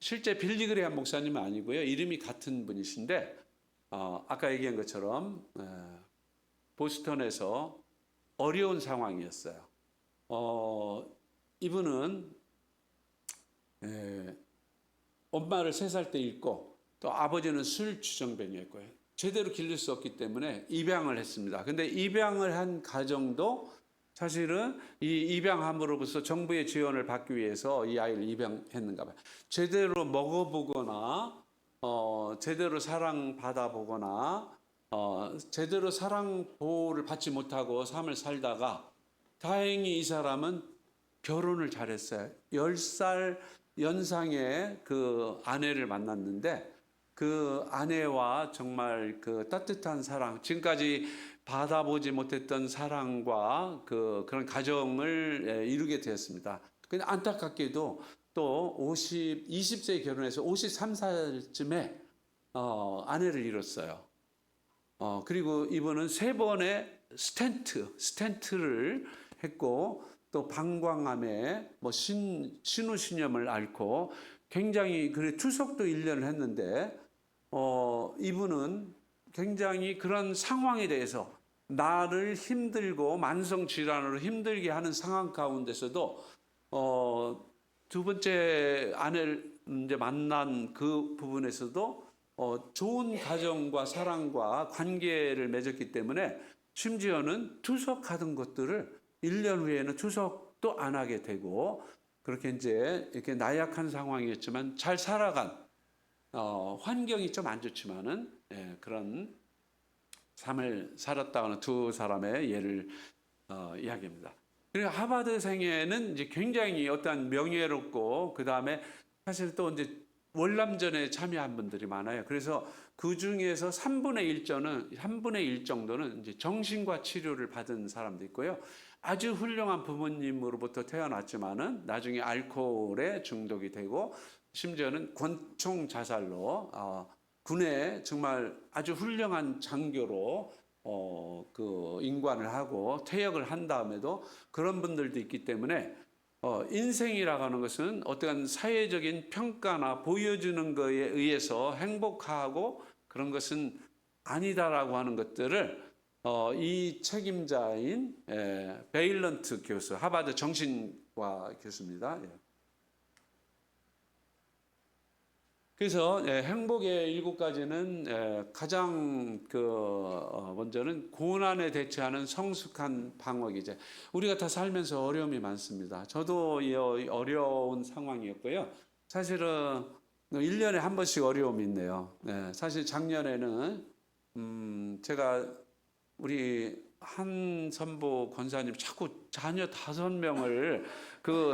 실제 빌리그레함 목사님은 아니고요. 이름이 같은 분이신데 아까 얘기한 것처럼 보스턴에서 어려운 상황이었어요. 이분은 엄마를 3살 때 잃고 또 아버지는 술 주정뱅이였고요. 제대로 기를 수 없기 때문에 입양을 했습니다. 근데 입양을 한 가정도 사실은 이 입양함으로부터 정부의 지원을 받기 위해서 이 아이를 입양했는가 봐요. 제대로 먹어보거나 제대로 사랑받아 보거나 제대로 사랑 보호를 받지 못하고 삶을 살다가 다행히 이 사람은 결혼을 잘했어요. 10살 연상의 그 아내를 만났는데 그 아내와 정말 그 따뜻한 사랑, 지금까지 받아보지 못했던 사랑과 그런 가정을 이루게 되었습니다. 근데 안타깝게도 또 20세에 결혼해서 53살쯤에 아내를 잃었어요. 그리고 이분은 3번의 스텐트를 했고 또 방광암에 뭐 신우신염을 앓고 굉장히 투석도 1년을 했는데 이분은 굉장히 그런 상황에 대해서 나를 힘들고 만성 질환으로 힘들게 하는 상황 가운데서도 2번째 아내를 이제 만난 그 부분에서도 좋은 가정과 사랑과 관계를 맺었기 때문에 심지어는 투석하던 것들을 1년 후에는 투석도 안 하게 되고 그렇게 이제 이렇게 나약한 상황이었지만 잘 살아간 환경이 좀 안 좋지만은 그런 삶을 살았다는 2 사람의 예를 이야기합니다. 그리고 하버드생에는 이제 굉장히 어떤 명예롭고 그 다음에 사실 또 이제 월남전에 참여한 분들이 많아요. 그래서 그 중에서 3분의 1 정도는 이제 정신과 치료를 받은 사람도 있고요. 아주 훌륭한 부모님으로부터 태어났지만은 나중에 알코올에 중독이 되고 심지어는 권총 자살로 군에 정말 아주 훌륭한 장교로 그 임관을 하고 퇴역을 한 다음에도 그런 분들도 있기 때문에 인생이라고 하는 것은 어떠한 사회적인 평가나 보여주는 것에 의해서 행복하고 그런 것은 아니다라고 하는 것들을 이 책임자인 베일런트 교수, 하버드 정신과 교수입니다. 예. 그래서 행복의 7가지는 가장 먼저는 고난에 대처하는 성숙한 방어기제. 우리가 다 살면서 어려움이 많습니다. 저도 이 어려운 상황이었고요. 사실은 1년에 한 번씩 어려움이 있네요. 사실 작년에는 제가 우리 한선보 권사님 자꾸 자녀 5명을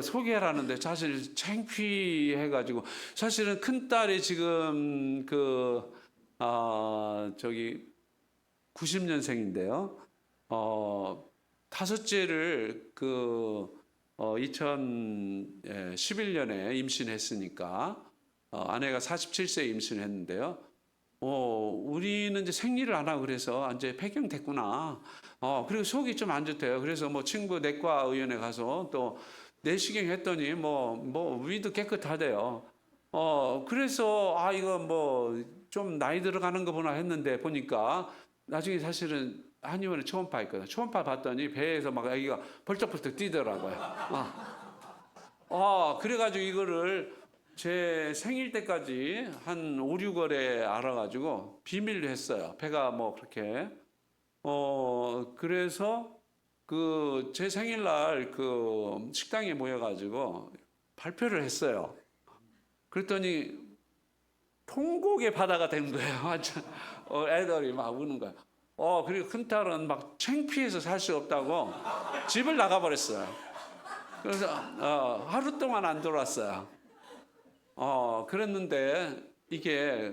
소개를 하는데 사실 창피해가지고 사실은 큰 딸이 지금 90년생인데요. 다섯째를 2011년에 임신했으니까 아내가 47세에 임신했는데요. 우리는 이제 생리를 안 하고 그래서 이제 폐경됐구나. 그리고 속이 좀 안 좋대요. 그래서 뭐 친구 내과 의원에 가서 또 내시경 했더니 위도 깨끗하대요. 그래서 이거 좀 나이 들어가는 거구나 했는데 보니까 나중에 사실은 한의원에 초음파 있거든요. 초음파 봤더니 배에서 막 아기가 벌떡벌떡 뛰더라고요. 그래가지고 이거를 제 생일 때까지 한 5, 6월에 알아가지고 비밀로 했어요. 배가 그렇게. 그래서 제 생일날 식당에 모여가지고 발표를 했어요. 그랬더니 통곡의 바다가 된 거예요. 애들이 막 우는 거예요. 그리고 큰 딸은 막 창피해서 살 수 없다고 집을 나가버렸어요. 그래서 하루 동안 안 돌아왔어요. 그랬는데 이게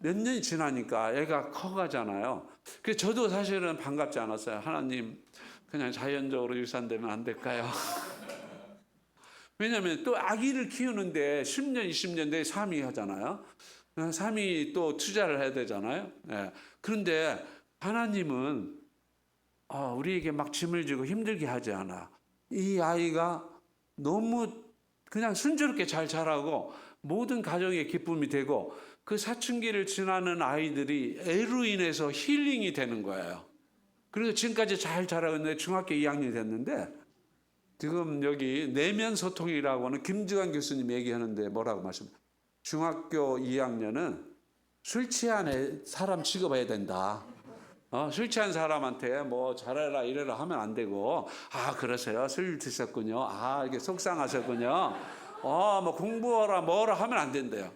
몇 년이 지나니까 애가 커가잖아요. 그래서 저도 사실은 반갑지 않았어요. 하나님, 그냥 자연적으로 유산되면 안 될까요? 왜냐하면 또 아기를 키우는데 10년, 20년 내 삶이 하잖아요. 삶이 또 투자를 해야 되잖아요. 그런데 하나님은 우리에게 막 짐을 지고 힘들게 하지 않아. 이 아이가 너무 그냥 순조롭게 잘 자라고 모든 가정의 기쁨이 되고 그 사춘기를 지나는 아이들이 애로 인해서 힐링이 되는 거예요. 그래서 지금까지 잘 자라고 있는데 중학교 2학년이 됐는데 지금 여기 내면 소통이라고 하는 김지관 교수님 얘기하는데 뭐라고 말씀해요? 중학교 2학년은 술 취한 사람 취급해야 된다. 술 취한 사람한테 잘해라 이래라 하면 안 되고 그러세요? 술 드셨군요. 이게 속상하셨군요. 공부하라 뭐라 하면 안 된대요.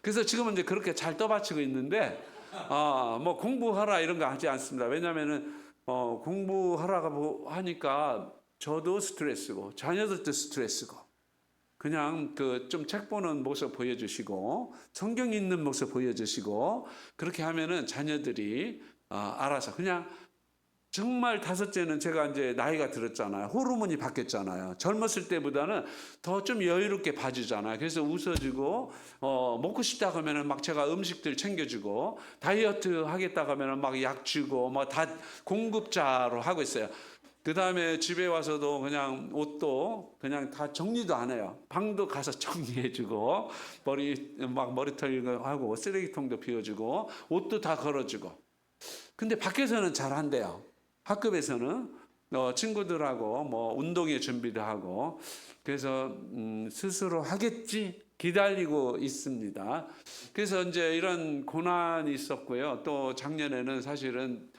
그래서 지금은 이제 그렇게 잘 떠받치고 있는데 공부하라 이런 거 하지 않습니다. 왜냐하면은 공부하라고 하니까 저도 스트레스고 자녀들도 스트레스고 그냥 좀 책 보는 모습 보여주시고 성경 읽는 모습 보여주시고 그렇게 하면은 자녀들이 알아서 그냥 정말 다섯째는 제가 이제 나이가 들었잖아요. 호르몬이 바뀌었잖아요. 젊었을 때보다는 더 좀 여유롭게 봐주잖아요. 그래서 웃어주고 먹고 싶다 하면은 막 제가 음식들 챙겨주고 다이어트 하겠다 하면은 막 약 주고 다 공급자로 하고 있어요. 그 다음에 집에 와서도 그냥 옷도 그냥 다 정리도 안 해요. 방도 가서 정리해주고 머리털 하고 쓰레기통도 비워주고 옷도 다 걸어주고. 근데 밖에서는 잘 한대요. 학급에서는 친구들하고 운동회 준비도 하고 그래서 스스로 하겠지 기다리고 있습니다. 그래서 이제 이런 고난이 있었고요. 또 작년에는 사실은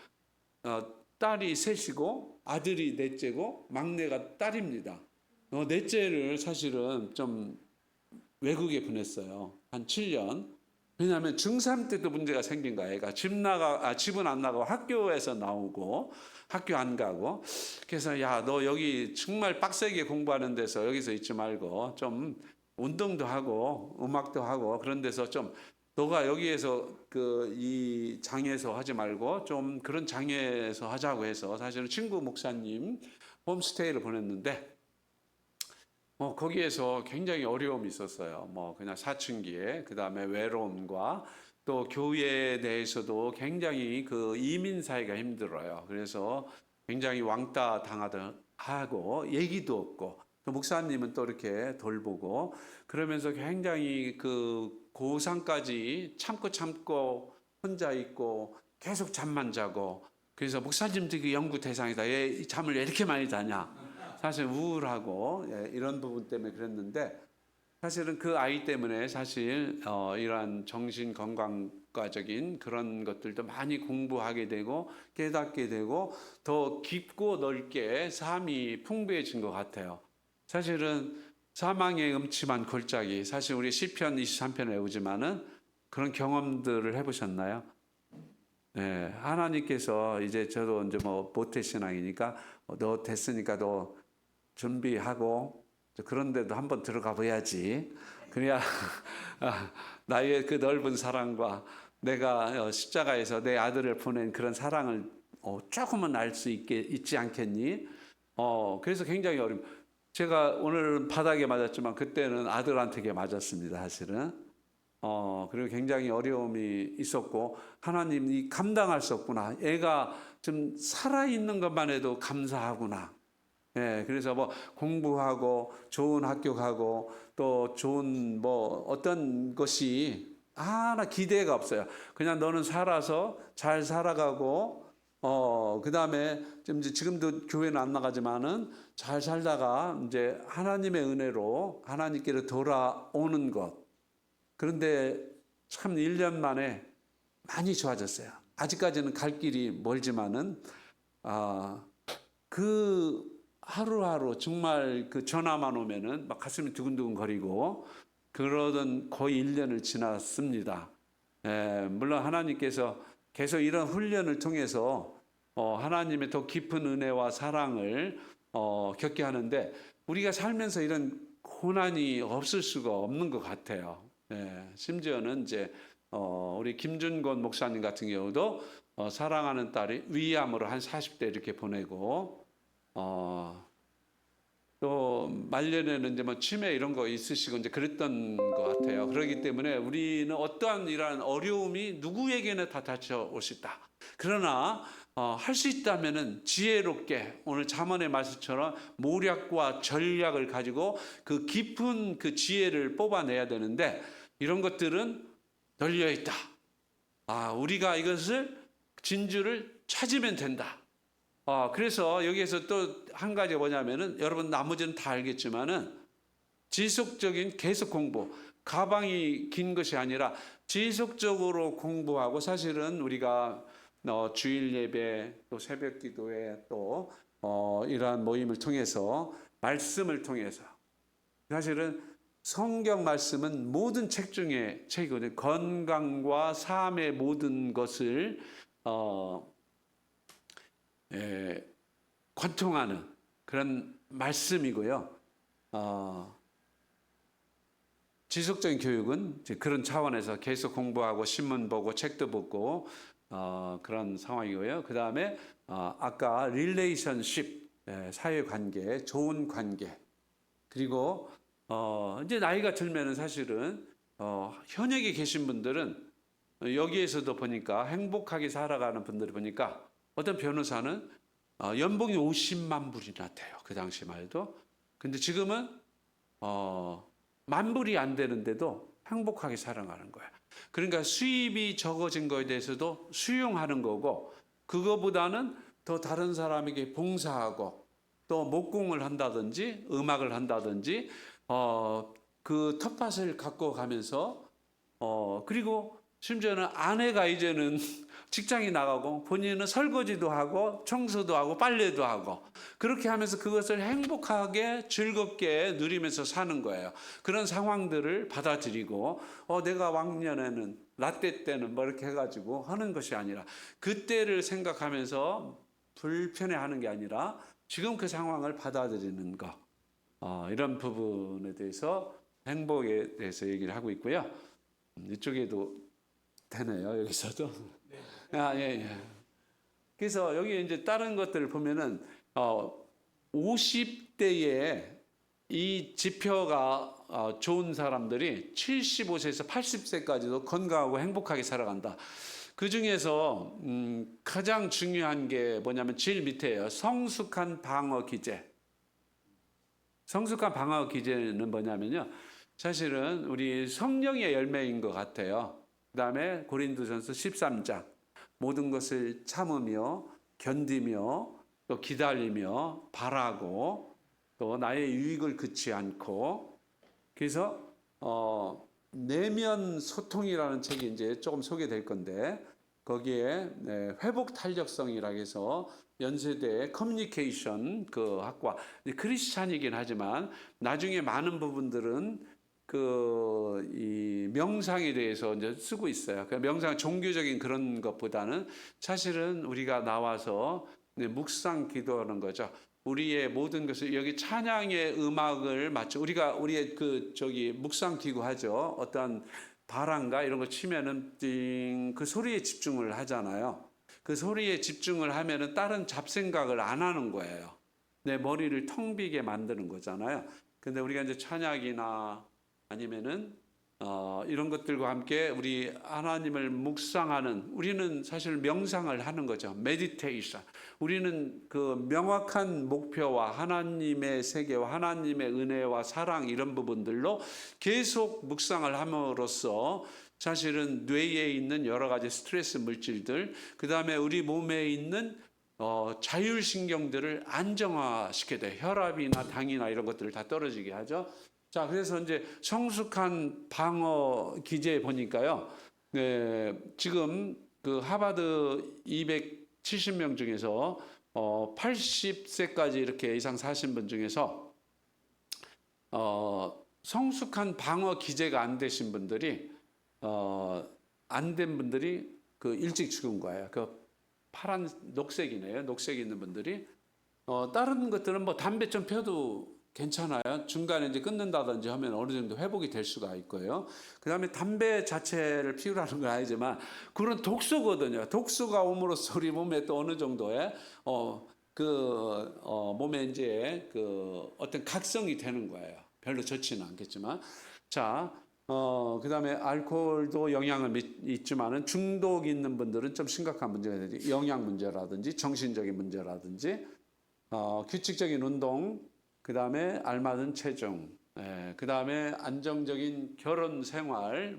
딸이 셋이고 아들이 넷째고 막내가 딸입니다. 넷째를 사실은 좀 외국에 보냈어요. 한 7년. 왜냐하면 중3 때도 문제가 생긴 거야. 애가 집은 안 나가고 학교에서 나오고 학교 안 가고. 그래서 야, 너 여기 정말 빡세게 공부하는 데서 여기서 있지 말고 좀 운동도 하고 음악도 하고 그런 데서 좀 너가 여기에서 이 장에서 하지 말고 좀 그런 장에서 하자고 해서 사실은 친구 목사님 홈스테이를 보냈는데 거기에서 굉장히 어려움이 있었어요. 그냥 사춘기에, 그 다음에 외로움과 또 교회에 대해서도 굉장히 그 이민 사회가 힘들어요. 그래서 굉장히 왕따 당하다 하고 얘기도 없고 또 목사님은 또 이렇게 돌보고 그러면서 굉장히 그 고3까지 참고 혼자 있고 계속 잠만 자고 그래서 목사님도 그 연구 대상이다. 얘 잠을 왜 이렇게 많이 자냐? 사실 우울하고 이런 부분 때문에 그랬는데 사실은 그 아이 때문에 사실 이러한 정신 건강과적인 그런 것들도 많이 공부하게 되고 깨닫게 되고 더 깊고 넓게 삶이 풍부해진 것 같아요. 사실은 사망의 음침한 골짜기 사실 우리 시편 23편 외우지만은 그런 경험들을 해보셨나요? 네, 하나님께서 이제 저도 이제 모태 신앙이니까 너 됐으니까 너 준비하고 그런데도 한번 들어가 봐야지. 그래야 나의 그 넓은 사랑과 내가 십자가에서 내 아들을 보낸 그런 사랑을 조금은 알 수 있지 않겠니? 그래서 굉장히 제가 오늘 바닥에 맞았지만 그때는 아들한테 맞았습니다, 사실은. 그리고 굉장히 어려움이 있었고 하나님이 감당할 수 없구나. 애가 좀 살아있는 것만 해도 감사하구나. 예, 그래서 공부하고 좋은 학교 가고 또 좋은 어떤 것이 하나 기대가 없어요. 그냥 너는 살아서 잘 살아가고 그다음에 지금도 교회는 안 나가지만은 잘 살다가 이제 하나님의 은혜로 하나님께로 돌아오는 것. 그런데 참 1년 만에 많이 좋아졌어요. 아직까지는 갈 길이 멀지만은 그 하루하루 정말 그 전화만 오면은 막 가슴이 두근두근 거리고 그러던 거의 1년을 지났습니다. 물론 하나님께서 계속 이런 훈련을 통해서 하나님의 더 깊은 은혜와 사랑을 겪게 하는데 우리가 살면서 이런 고난이 없을 수가 없는 것 같아요. 심지어는 이제 우리 김준권 목사님 같은 경우도 사랑하는 딸이 위암으로 한 40대 이렇게 보내고 또 말년에는 이제 치매 이런 거 있으시고 이제 그랬던 것 같아요. 그렇기 때문에 우리는 어떠한 이러한 어려움이 누구에게나 다 닥쳐올 수 있다. 그러나 할 수 있다면은 지혜롭게 오늘 잠언의 말씀처럼 모략과 전략을 가지고 그 깊은 그 지혜를 뽑아내야 되는데 이런 것들은 널려 있다. 우리가 이것을 진주를 찾으면 된다. 그래서 여기에서 또 한 가지가 뭐냐면은 여러분 나머지는 다 알겠지만은 지속적인 계속 공부, 가방이 긴 것이 아니라 지속적으로 공부하고 사실은 우리가 주일 예배 또 새벽 기도회 또 이러한 모임을 통해서 말씀을 통해서 사실은 성경 말씀은 모든 책 중에 책이거든요. 건강과 삶의 모든 것을 관통하는 그런 말씀이고요. 지속적인 교육은 이제 그런 차원에서 계속 공부하고 신문 보고 책도 보고 그런 상황이고요. 그 다음에 아까 릴레이션십, 사회관계, 좋은 관계 그리고 이제 나이가 들면은 사실은 현역에 계신 분들은 여기에서도 보니까 행복하게 살아가는 분들 보니까 어떤 변호사는 연봉이 50만 불이나 돼요. 그 당시 말도. 근데 지금은 10,000불이 안 되는데도 행복하게 살아가는 거예요. 그러니까 수입이 적어진 거에 대해서도 수용하는 거고 그거보다는 더 다른 사람에게 봉사하고 또 목공을 한다든지 음악을 한다든지 그 텃밭을 갖고 가면서 그리고 심지어는 아내가 이제는 직장에 나가고 본인은 설거지도 하고 청소도 하고 빨래도 하고 그렇게 하면서 그것을 행복하게 즐겁게 누리면서 사는 거예요. 그런 상황들을 받아들이고 내가 왕년에는 라떼 때는 뭐 이렇게 해가지고 하는 것이 아니라 그때를 생각하면서 불편해하는 게 아니라 지금 그 상황을 받아들이는 거 이런 부분에 대해서 행복에 대해서 얘기를 하고 있고요. 이쪽에도 되네요. 여기서도. 예, 예. 그래서 여기 이제 다른 것들을 보면은 50대에 이 지표가 좋은 사람들이 75세에서 80세까지도 건강하고 행복하게 살아간다. 그 중에서 가장 중요한 게 뭐냐면 제일 밑에예요. 성숙한 방어 기제. 성숙한 방어 기제는 뭐냐면요. 사실은 우리 성령의 열매인 것 같아요. 그 다음에 고린도전서 13장 모든 것을 참으며 견디며 또 기다리며 바라고 또 나의 유익을 그치 않고 그래서 내면 소통이라는 책이 이제 조금 소개될 건데 거기에 회복 탄력성이라 해서 연세대 커뮤니케이션 그 학과 크리스찬이긴 하지만 나중에 많은 부분들은 이 명상에 대해서 이제 쓰고 있어요. 그 명상 종교적인 그런 것보다는 사실은 우리가 나와서 묵상 기도하는 거죠. 우리의 모든 것을 여기 찬양의 음악을 맞춰 우리의 묵상 기구 하죠. 어떤 바람과 이런 거 치면은 띵 그 소리에 집중을 하잖아요. 그 소리에 집중을 하면은 다른 잡생각을 안 하는 거예요. 내 머리를 텅 비게 만드는 거잖아요. 근데 우리가 이제 찬양이나 아니면은 이런 것들과 함께 우리 하나님을 묵상하는 우리는 사실 명상을 하는 거죠. 메디테이션. 우리는 그 명확한 목표와 하나님의 세계와 하나님의 은혜와 사랑 이런 부분들로 계속 묵상을 함으로써 사실은 뇌에 있는 여러 가지 스트레스 물질들, 그 다음에 우리 몸에 있는 자율신경들을 안정화시켜야 돼. 혈압이나 당이나 이런 것들을 다 떨어지게 하죠. 자, 그래서 이제 성숙한 방어 기제에 보니까요. 지금 그 하버드 270명 중에서 80세까지 이렇게 이상 사신 분 중에서 성숙한 방어 기제가 안 되신 분들이 안 된 분들이 그 일찍 죽은 거예요. 그 파란 녹색이네요. 녹색 있는 분들이 다른 것들은 뭐 담배 좀 펴도 괜찮아요. 중간에 이제 끊는다든지 하면 어느 정도 회복이 될 수가 있고요. 그 다음에 담배 자체를 피우라는 건 아니지만 그런 독소거든요. 독소가 옴으로써 우리 몸에 또 어느 정도의 몸에 이제 어떤 각성이 되는 거예요. 별로 좋지는 않겠지만. 자, 그 다음에 알코올도 영향을 있지만은 중독 있는 분들은 좀 심각한 문제가 되지. 영양 문제라든지 정신적인 문제라든지, 규칙적인 운동, 그 다음에 알맞은 체중, 그 다음에 안정적인 결혼 생활,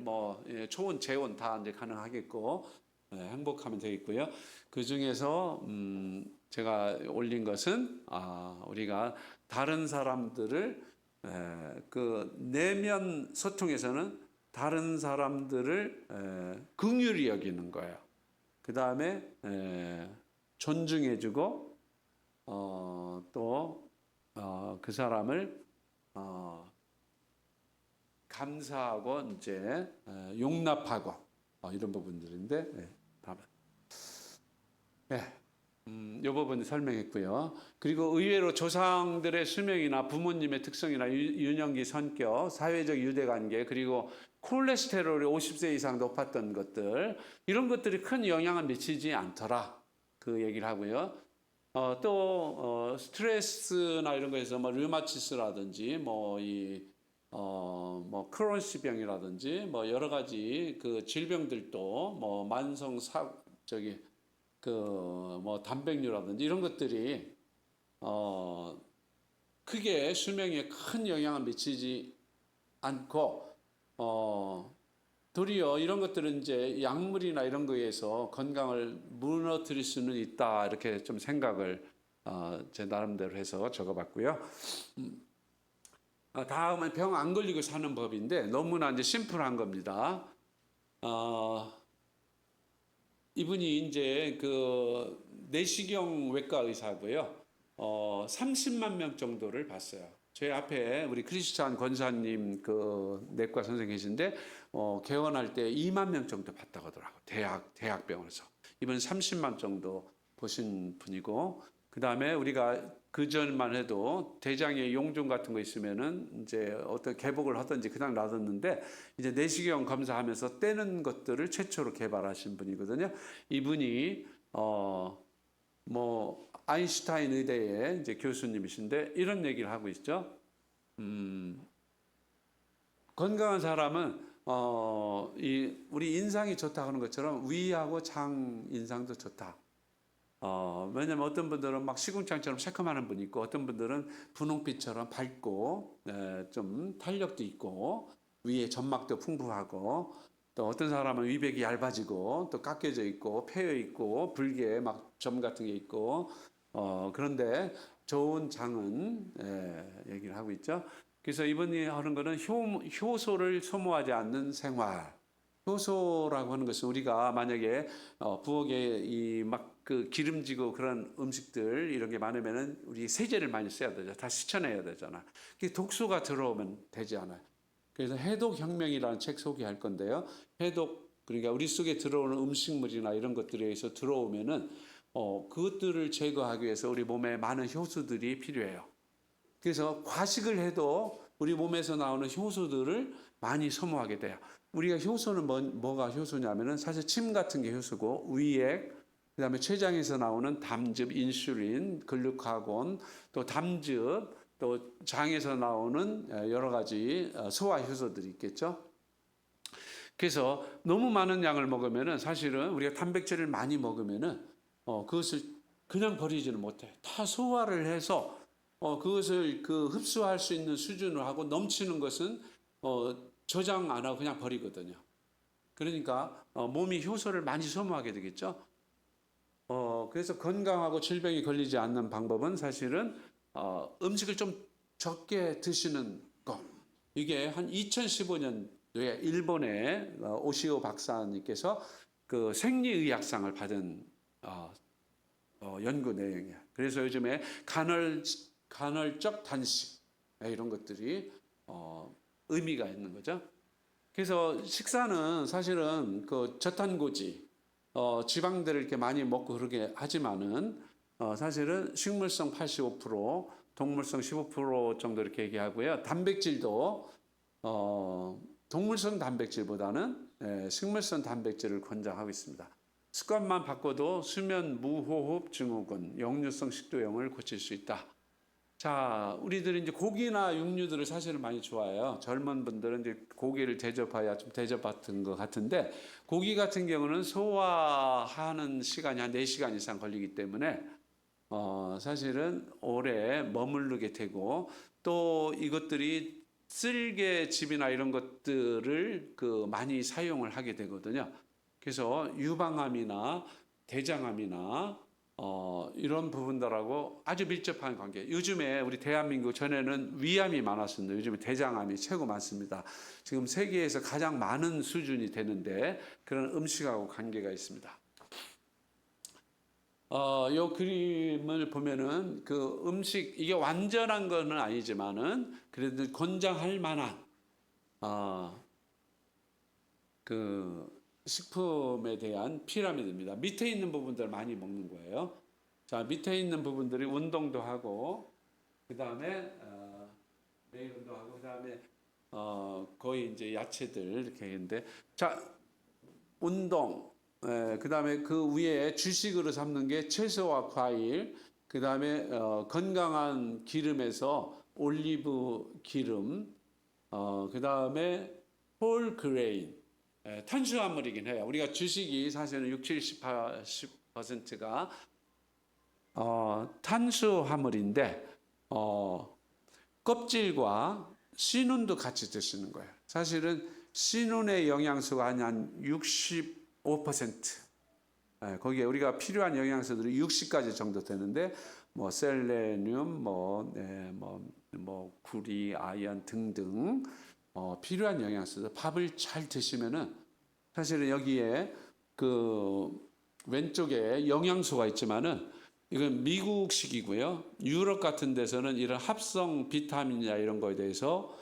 초혼, 재혼 다 이제 가능하겠고, 행복하면 되겠고요. 그 중에서, 제가 올린 것은, 우리가 다른 사람들을, 그 내면 소통에서는 다른 사람들을 긍휼히 여기는 거예요. 그 다음에, 존중해주고, 또, 그 사람을 감사하고 이제 용납하고 이런 부분들인데 다음에 이 부분 설명했고요. 그리고 의외로 조상들의 수명이나 부모님의 특성이나 유년기 성격, 사회적 유대관계 그리고 콜레스테롤이 50세 이상 높았던 것들 이런 것들이 큰 영향을 미치지 않더라 그 얘기를 하고요. 또 스트레스나 이런 거에서 류마티스라든지 크론시 병이라든지 여러 가지 그 질병들도 만성 단백뇨라든지 이런 것들이 크게 수명에 큰 영향을 미치지 않고 도리어 이런 것들은 이제 약물이나 이런 거에 의해서 건강을 무너뜨릴 수는 있다 이렇게 좀 생각을 제 나름대로 해서 적어봤고요. 다음은 병 안 걸리고 사는 법인데 너무나 이제 심플한 겁니다. 어, 이분이 이제 그 내시경 외과 의사고요. 30만 명 정도를 봤어요. 저희 앞에 우리 크리스찬 권사님 그 내과 선생님 계신데 개원할 때 2만 명 정도 봤다고 하더라고. 대학병원에서. 이분 30만 정도 보신 분이고 그다음에 우리가 그 전만 해도 대장에 용종 같은 거 있으면은 이제 어떤 개복을 하든지 그냥 놔뒀는데 이제 내시경 검사하면서 떼는 것들을 최초로 개발하신 분이거든요. 이분이 뭐 아인슈타인 의대의 이제 교수님이신데 이런 얘기를 하고 있죠. 건강한 사람은 우리 인상이 좋다 하는 것처럼 위하고 장 인상도 좋다. 왜냐면 어떤 분들은 막 시궁창처럼 새콤하는 분이 있고 어떤 분들은 분홍빛처럼 밝고 좀 탄력도 있고 위에 점막도 풍부하고 또 어떤 사람은 위백이 얇아지고 또 깎여져 있고 패여 있고 붉게 막 점 같은 게 있고 그런데 좋은 장은 얘기를 하고 있죠. 그래서 이분이 하는 거는 효소를 소모하지 않는 생활. 효소라고 하는 것은 우리가 만약에 부엌에 이 막 그 기름지고 그런 음식들 이런 게 많으면은 우리 세제를 많이 써야 되죠. 다 씻어내야 되잖아. 그 독소가 들어오면 되지 않아요. 그래서 해독 혁명이라는 책 소개할 건데요. 해독 그러니까 우리 속에 들어오는 음식물이나 이런 것들에 의해서 들어오면은 그것들을 제거하기 위해서 우리 몸에 많은 효소들이 필요해요. 그래서 과식을 해도 우리 몸에서 나오는 효소들을 많이 소모하게 돼요. 우리가 효소는 뭐가 효소냐면은 사실 침 같은 게 효소고 위액, 그다음에 췌장에서 나오는 담즙, 인슐린, 글루카곤, 또 담즙, 또 장에서 나오는 여러 가지 소화 효소들이 있겠죠. 그래서 너무 많은 양을 먹으면은 사실은 우리가 단백질을 많이 먹으면은 그것을 그냥 버리지는 못해. 다 소화를 해서 그것을 그 흡수할 수 있는 수준을 하고 넘치는 것은 저장 안 하고 그냥 버리거든요. 그러니까 몸이 효소를 많이 소모하게 되겠죠. 그래서 건강하고 질병이 걸리지 않는 방법은 사실은 음식을 좀 적게 드시는 거. 이게 한 2015년도에 일본의 오시오 박사님께서 그 생리의학상을 받은 연구 내용이야. 그래서 요즘에 간헐적 단식 이런 것들이 의미가 있는 거죠. 그래서 식사는 사실은 그 저탄고지 지방들을 이렇게 많이 먹고 그러게 하지만은 사실은 식물성 85%, 동물성 15% 정도 이렇게 얘기하고요. 단백질도 동물성 단백질보다는 식물성 단백질을 권장하고 있습니다. 습관만 바꿔도 수면 무호흡 증후군, 역류성 식도염을 고칠 수 있다. 자, 우리들이 이제 고기나 육류들을 사실은 많이 좋아해요. 젊은 분들은 이제 고기를 대접해야 좀 대접받은 것 같은데, 고기 같은 경우는 소화하는 시간이 한 4시간 이상 걸리기 때문에, 사실은 오래 머무르게 되고, 또 이것들이 쓸개즙이나 이런 것들을 많이 사용을 하게 되거든요. 그래서 유방암이나 대장암이나 이런 부분들하고 아주 밀접한 관계. 요즘에 우리 대한민국 전에는 위암이 많았습니다. 요즘에 대장암이 최고 많습니다. 지금 세계에서 가장 많은 수준이 되는데 그런 음식하고 관계가 있습니다. 요 그림을 보면은 그 음식 이게 완전한 거는 아니지만은 그래도 권장할 만한 그 식품에 대한 피라미드입니다. 밑에 있는 부분들 많이 먹는 거예요. 자, 밑에 있는 부분들이 운동도 하고, 그 다음에 매일 운동하고, 그 다음에 거의 이제 야채들 이렇게 있는데, 자, 운동, 그 다음에 그 위에 주식으로 삼는 게 채소와 과일, 그 다음에 건강한 기름에서 올리브 기름, 그 다음에 홀 그레인. 탄수화물이긴 해요. 우리가 주식이 사실은 60, 70%가 탄수화물인데 껍질과 씨눈도 같이 드시는 거예요. 사실은 씨눈의 영양소가 한 65%. 거기에 우리가 필요한 영양소들이 60가지 정도 되는데 뭐 셀레늄, 뭐 구리, 아연 등등 필요한 영양소들 밥을 잘 드시면은 사실은 여기에 그 왼쪽에 영양소가 있지만은 이건 미국식이고요. 유럽 같은 데서는 이런 합성 비타민이나 이런 거에 대해서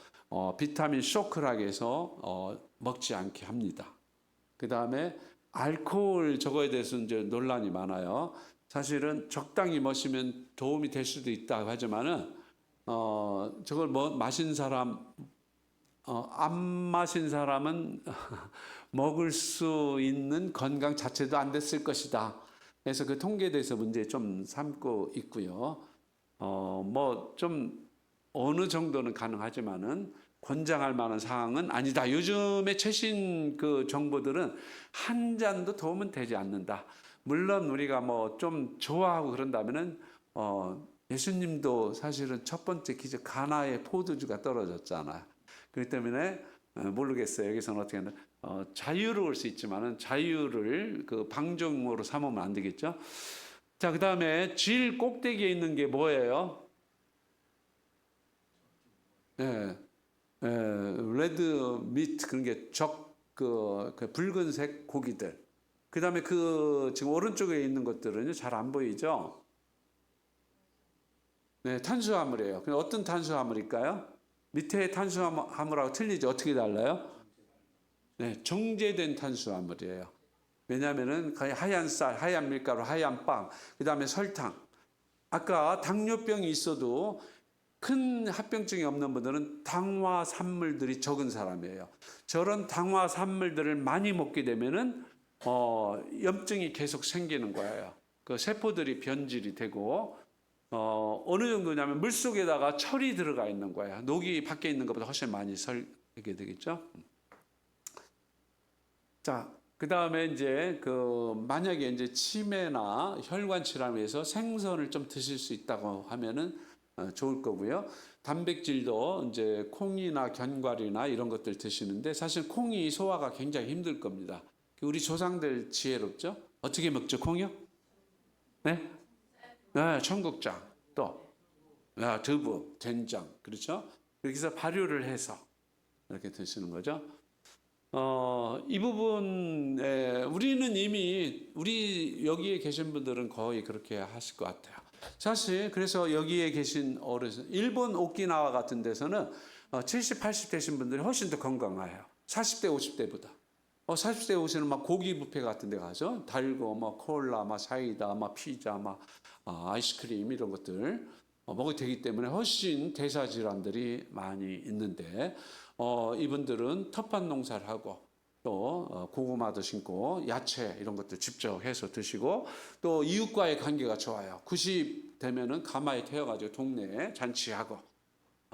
비타민 쇼크를 하게 해서 먹지 않게 합니다. 그 다음에 알코올 저거에 대해서 이제 논란이 많아요. 사실은 적당히 마시면 도움이 될 수도 있다고 하지만은 저걸 마신 사람 안 마신 사람은 먹을 수 있는 건강 자체도 안 됐을 것이다. 그래서 그 통계에 대해서 문제 좀 삼고 있고요. 뭐 좀 어느 정도는 가능하지만은 권장할 만한 상황은 아니다. 요즘에 최신 그 정보들은 한 잔도 도움은 되지 않는다. 물론 우리가 뭐 좀 좋아하고 그런다면은 예수님도 사실은 첫 번째 기적 가나의 포도주가 떨어졌잖아요. 그렇기 때문에 모르겠어요. 여기서는 어떻게 하나 자유로울 수 있지만은 자유를 그 방종으로 삼으면 안 되겠죠. 자, 그 다음에 질 꼭대기에 있는 게 뭐예요? 레드 미트 그런 게 그 붉은색 고기들. 그 다음에 그 지금 오른쪽에 있는 것들은 잘 안 보이죠? 네, 탄수화물이에요. 그럼 어떤 탄수화물일까요? 밑에 탄수화물하고 틀리죠? 어떻게 달라요? 네, 정제된 탄수화물이에요. 왜냐하면은 거의 하얀 쌀, 하얀 밀가루, 하얀 빵, 그 다음에 설탕. 아까 당뇨병이 있어도 큰 합병증이 없는 분들은 당화산물들이 적은 사람이에요. 저런 당화산물들을 많이 먹게 되면은 염증이 계속 생기는 거예요. 그 세포들이 변질이 되고 어느 정도냐면 물 속에다가 철이 들어가 있는 거예요. 녹이 밖에 있는 것보다 훨씬 많이 설게 되겠죠. 자, 그 다음에 이제 만약에 이제 치매나 혈관 질환에서 생선을 좀 드실 수 있다고 하면은 좋을 거고요. 단백질도 이제 콩이나 견과류나 이런 것들 드시는데 사실 콩이 소화가 굉장히 힘들 겁니다. 우리 조상들 지혜롭죠? 어떻게 먹죠, 콩이요? 네? 네, 청국장, 또 두부, 된장, 그렇죠? 그렇게 해서 발효를 해서 이렇게 드시는 거죠. 이 부분에 우리는 이미 우리 여기에 계신 분들은 거의 그렇게 하실 것 같아요. 사실 그래서 여기에 계신 어르신, 일본 오키나와 같은 데서는 70, 80 되신 분들이 훨씬 더 건강해요. 40대, 50대보다. 40대 오시는 막 고기 뷔페 같은 데 가죠. 달고 막 콜라, 막 사이다, 막 피자, 막 아이스크림 이런 것들 먹게 되기 때문에 훨씬 대사 질환들이 많이 있는데 이분들은 텃밭 농사를 하고 또 고구마도 심고 야채 이런 것들 직접 해서 드시고 또 이웃과의 관계가 좋아요. 90 되면은 가마에 태워가지고 동네에 잔치하고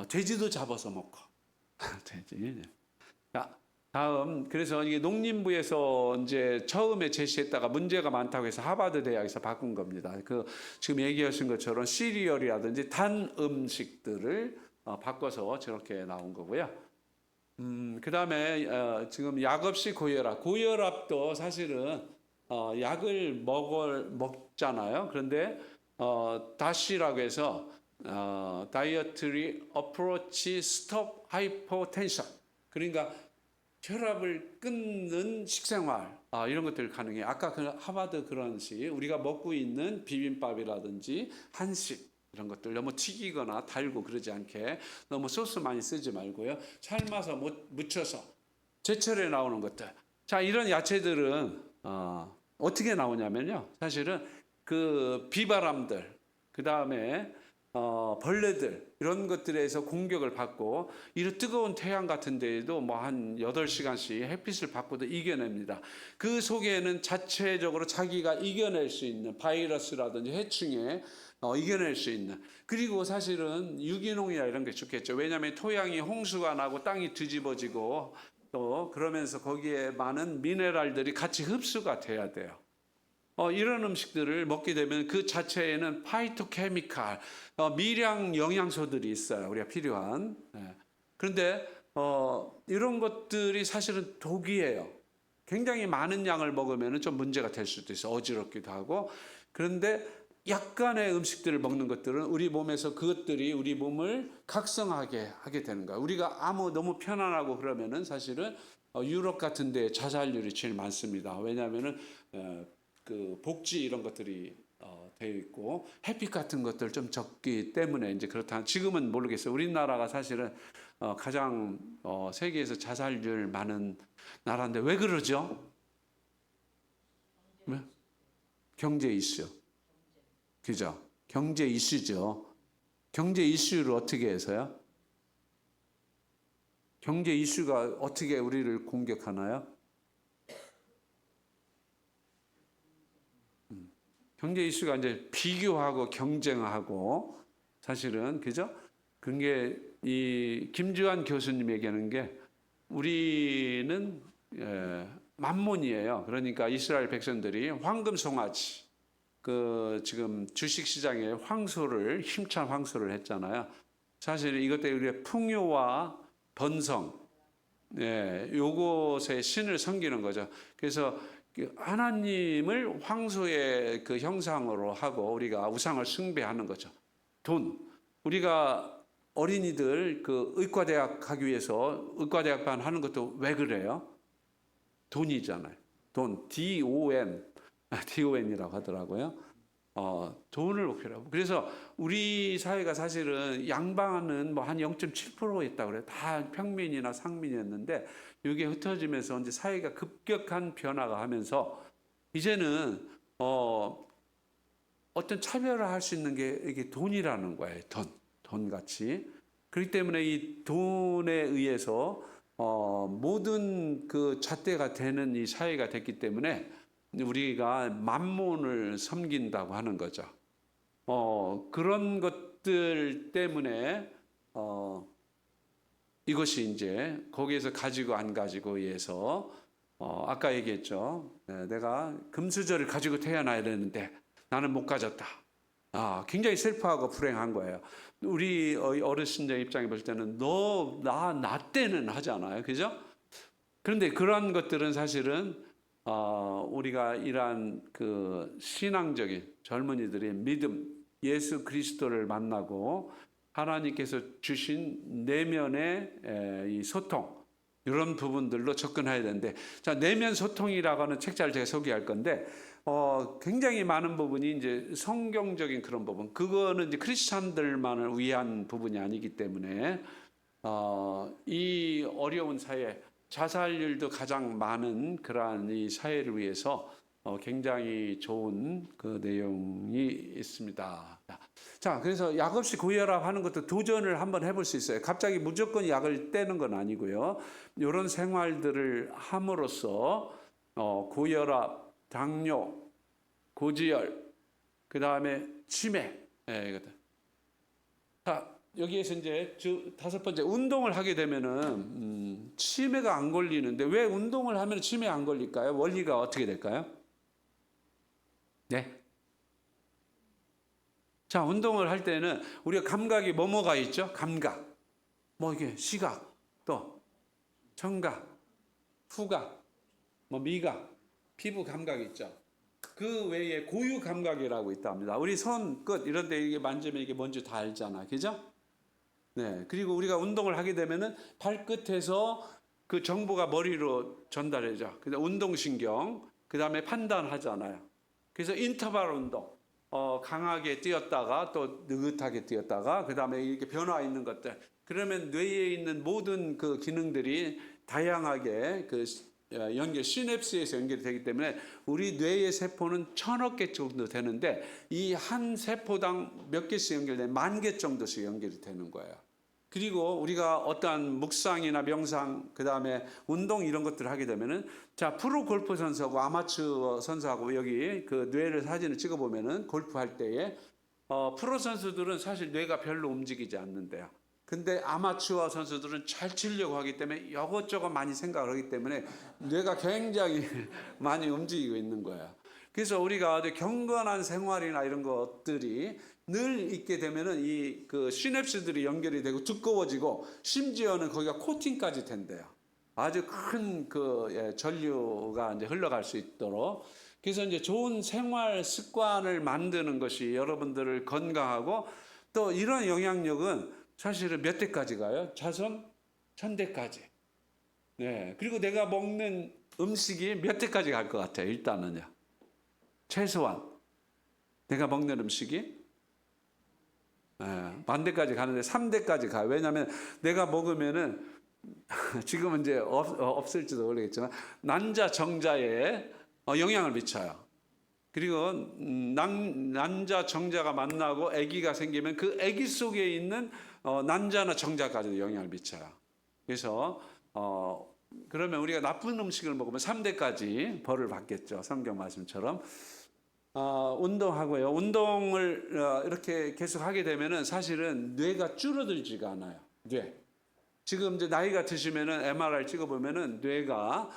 돼지도 잡아서 먹고 돼지. 자, 다음 그래서 이게 농림부에서 이제 처음에 제시했다가 문제가 많다고 해서 하버드 대학에서 바꾼 겁니다. 지금 얘기하신 것처럼 시리얼이라든지 단 음식들을 바꿔서 저렇게 나온 거고요. 그 다음에 지금 약 없이 고혈압. 고혈압도 사실은 약을 먹잖아요. 그런데 다시라고 해서 Dietary Approach Stop Hypotension. 그러니까 혈압을 끊는 식생활 이런 것들 가능해요. 아까 그 하버드 그런 식 우리가 먹고 있는 비빔밥이라든지 한식 이런 것들 너무 튀기거나 달고 그러지 않게 너무 소스 많이 쓰지 말고요. 삶아서 무쳐서 제철에 나오는 것들. 자, 이런 야채들은 어떻게 나오냐면요. 사실은 그 비바람들, 그 다음에 벌레들 이런 것들에서 공격을 받고 이런 뜨거운 태양 같은 데에도 뭐 한 8시간씩 햇빛을 받고도 이겨냅니다. 그 속에는 자체적으로 자기가 이겨낼 수 있는 바이러스라든지 해충에 이겨낼 수 있는 그리고 사실은 유기농이나 이런 게 좋겠죠. 왜냐하면 토양이 홍수가 나고 땅이 뒤집어지고 또 그러면서 거기에 많은 미네랄들이 같이 흡수가 돼야 돼요. 이런 음식들을 먹게 되면 그 자체에는 파이토케미칼, 미량 영양소들이 있어요. 우리가 필요한. 그런데 이런 것들이 사실은 독이에요. 굉장히 많은 양을 먹으면 좀 문제가 될 수도 있어요. 어지럽기도 하고. 그런데 약간의 음식들을 먹는 것들은 우리 몸에서 그것들이 우리 몸을 각성하게 하게 되는 거야. 우리가 너무 편안하고 그러면은 사실은 유럽 같은 데 자살률이 제일 많습니다. 왜냐하면은 그 복지 이런 것들이 되어 있고 햇빛 같은 것들 좀 적기 때문에 이제 그렇다. 지금은 모르겠어요. 우리나라가 사실은 가장 세계에서 자살률 많은 나라인데 왜 그러죠? 왜? 경제 이슈. 그죠? 경제 이슈죠. 경제 이슈를 어떻게 해서요? 경제 이슈가 어떻게 우리를 공격하나요? 경제 이슈가 이제 비교하고 경쟁하고 사실은 그죠? 그게 이 김주환 교수님 얘기하는 게 우리는 만몬이에요. 그러니까 이스라엘 백성들이 황금 송아지 그 지금 주식 시장에 힘찬 황소를 했잖아요. 사실 이것 때문에 우리가 풍요와 번성, 요것의 신을 섬기는 거죠. 그래서 하나님을 황소의 그 형상으로 하고 우리가 우상을 숭배하는 거죠. 돈, 우리가 어린이들 그 의과대학 가기 위해서 의과대학반 하는 것도 왜 그래요? 돈이잖아요. 돈, DON이라고 하더라고요. 돈을 목표로 하고. 그래서 우리 사회가 사실은 양반은 뭐 한 0.7%였다 그래요. 다 평민이나 상민이었는데 이게 흩어지면서 이제 사회가 급격한 변화가 하면서 이제는 어떤 차별을 할 수 있는 게 이게 돈이라는 거예요. 돈 같이. 그렇기 때문에 이 돈에 의해서 모든 그 잣대가 되는 이 사회가 됐기 때문에 우리가 만몬을 섬긴다고 하는 거죠. 그런 것들 때문에 이것이 이제 거기에서 가지고 안 가지고에 의해서 아까 얘기했죠. 내가 금수저를 가지고 태어나야 되는데 나는 못 가졌다. 굉장히 슬퍼하고 불행한 거예요. 우리 어르신들 입장에 볼 때는 나 때는 하잖아요. 그죠? 그런데 그런 것들은 사실은 우리가 이러한 그 신앙적인 젊은이들의 믿음, 예수 그리스도를 만나고 하나님께서 주신 내면의 이 소통 이런 부분들로 접근해야 되는데, 자, 내면 소통이라고 하는 책자를 제가 소개할 건데 굉장히 많은 부분이 이제 성경적인 그런 부분, 그거는 이제 크리스찬들만을 위한 부분이 아니기 때문에 이 어려운 사회, 자살률도 가장 많은 그러한 이 사회를 위해서 굉장히 좋은 그 내용이 있습니다. 자, 그래서 약 없이 고혈압 하는 것도 도전을 한번 해볼 수 있어요. 갑자기 무조건 약을 떼는 건 아니고요. 이런 생활들을 함으로써 고혈압, 당뇨, 고지혈, 그 다음에 치매, 이것들. 자, 여기에서 이제 5번째, 운동을 하게 되면은 치매가 안 걸리는데 왜 운동을 하면 치매 안 걸릴까요? 원리가 어떻게 될까요? 네. 자, 운동을 할 때는 우리가 감각이 뭐가 있죠? 감각. 뭐 이게 시각, 또 청각, 후각, 뭐 미각, 피부 감각이 있죠. 그 외에 고유 감각이라고 있답니다. 우리 손, 끝 이런 데 이게 만지면 이게 뭔지 다 알잖아. 그죠? 네. 그리고 우리가 운동을 하게 되면은 발끝에서 그 정보가 머리로 전달해져. 그다음 운동신경, 그다음에 판단하잖아요. 그래서 인터벌 운동, 강하게 뛰었다가 또 느긋하게 뛰었다가 그다음에 이렇게 변화 있는 것들. 그러면 뇌에 있는 모든 그 기능들이 다양하게 그 시냅스에서 연결이 되기 때문에 우리 뇌의 세포는 1000억 개 정도 되는데 이 한 세포당 몇 개씩 연결되면 10,000개 정도씩 연결이 되는 거예요. 그리고 우리가 어떠한 묵상이나 명상, 그 다음에 운동 이런 것들을 하게 되면은, 자, 프로 골프 선수하고 아마추어 선수하고 여기 그 뇌를 사진을 찍어 보면은 골프 할 때에 프로 선수들은 사실 뇌가 별로 움직이지 않는데요. 근데 아마추어 선수들은 잘 치려고 하기 때문에 이것저것 많이 생각을 하기 때문에 뇌가 굉장히 많이 움직이고 있는 거예요. 그래서 우리가 경건한 생활이나 이런 것들이 늘 있게 되면은 이 그 시냅스들이 연결이 되고 두꺼워지고 심지어는 거기가 코팅까지 된대요. 아주 큰 그 전류가 이제 흘러갈 수 있도록. 그래서 이제 좋은 생활 습관을 만드는 것이 여러분들을 건강하고 또 이런 영향력은 사실은 몇 대까지 가요? 자손 1000대까지. 네. 그리고 내가 먹는 음식이 몇 대까지 갈 것 같아요? 일단은요. 최소한. 내가 먹는 음식이 만 대까지 가는데 3대까지 가요. 왜냐하면 내가 먹으면은 지금은 이제 없을지도 모르겠지만 난자 정자에 영향을 미쳐요. 그리고 난자 정자가 만나고 아기가 생기면 그 아기 속에 있는 난자나 정자까지도 영향을 미쳐요. 그래서 그러면 우리가 나쁜 음식을 먹으면 3대까지 벌을 받겠죠. 성경 말씀처럼. 운동하고요. 운동을 이렇게 계속 하게 되면은 사실은 뇌가 줄어들지가 않아요. 뇌. 지금 이제 나이가 드시면은 MRI 찍어보면은 뇌가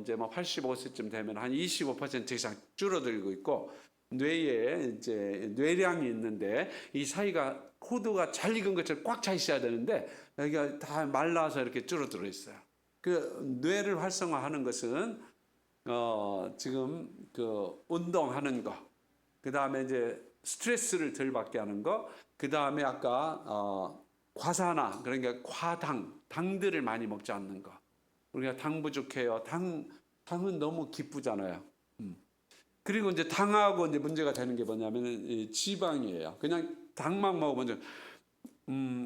이제 뭐 85세쯤 되면 한 25% 이상 줄어들고 있고 뇌에 이제 뇌량이 있는데 이 사이가 코드가 잘 익은 것처럼 꽉 차 있어야 되는데 여기가 다 말라서 이렇게 줄어들어 있어요. 그 뇌를 활성화하는 것은 지금 그 운동하는 거, 그 다음에 이제 스트레스를 덜 받게 하는 거, 그 다음에 아까 과산화, 그러니까 당들을 많이 먹지 않는 거. 우리가 당 부족해요. 당은 너무 기쁘잖아요. 그리고 이제 당하고 이제 문제가 되는 게 뭐냐면은 지방이에요. 그냥 당만 먹으면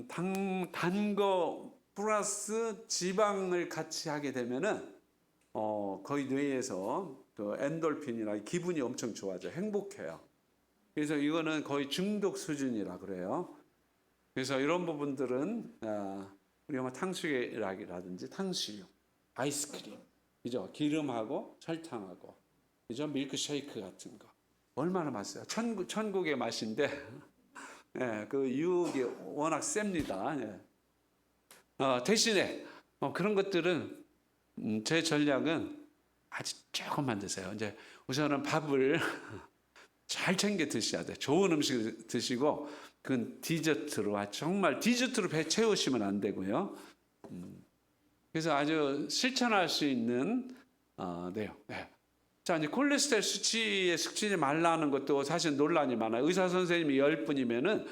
단 거 플러스 지방을 같이 하게 되면은 거의 뇌에서 그 엔돌핀이나 기분이 엄청 좋아져요. 행복해요. 그래서 이거는 거의 중독 수준이라 그래요. 그래서 이런 부분들은 우리가 뭐 탕수육이라든지 탕수육, 아이스크림, 그죠? 기름하고 설탕하고, 그죠? 밀크쉐이크 같은 거 얼마나 맛있어요. 천국의 맛인데 예, 그 유혹이 워낙 셉니다. 예. 대신에 그런 것들은 제 전략은 아주 조금만 드세요. 이제 우선은 밥을 잘 챙겨 드셔야 돼요. 좋은 음식을 드시고 그건 디저트로 정말 디저트로 배 채우시면 안 되고요. 그래서 아주 실천할 수 있는 내용. 네. 자, 이제 콜레스테롤 수치에 숙지지 말라는 것도 사실 논란이 많아요. 의사 선생님이 10분이면은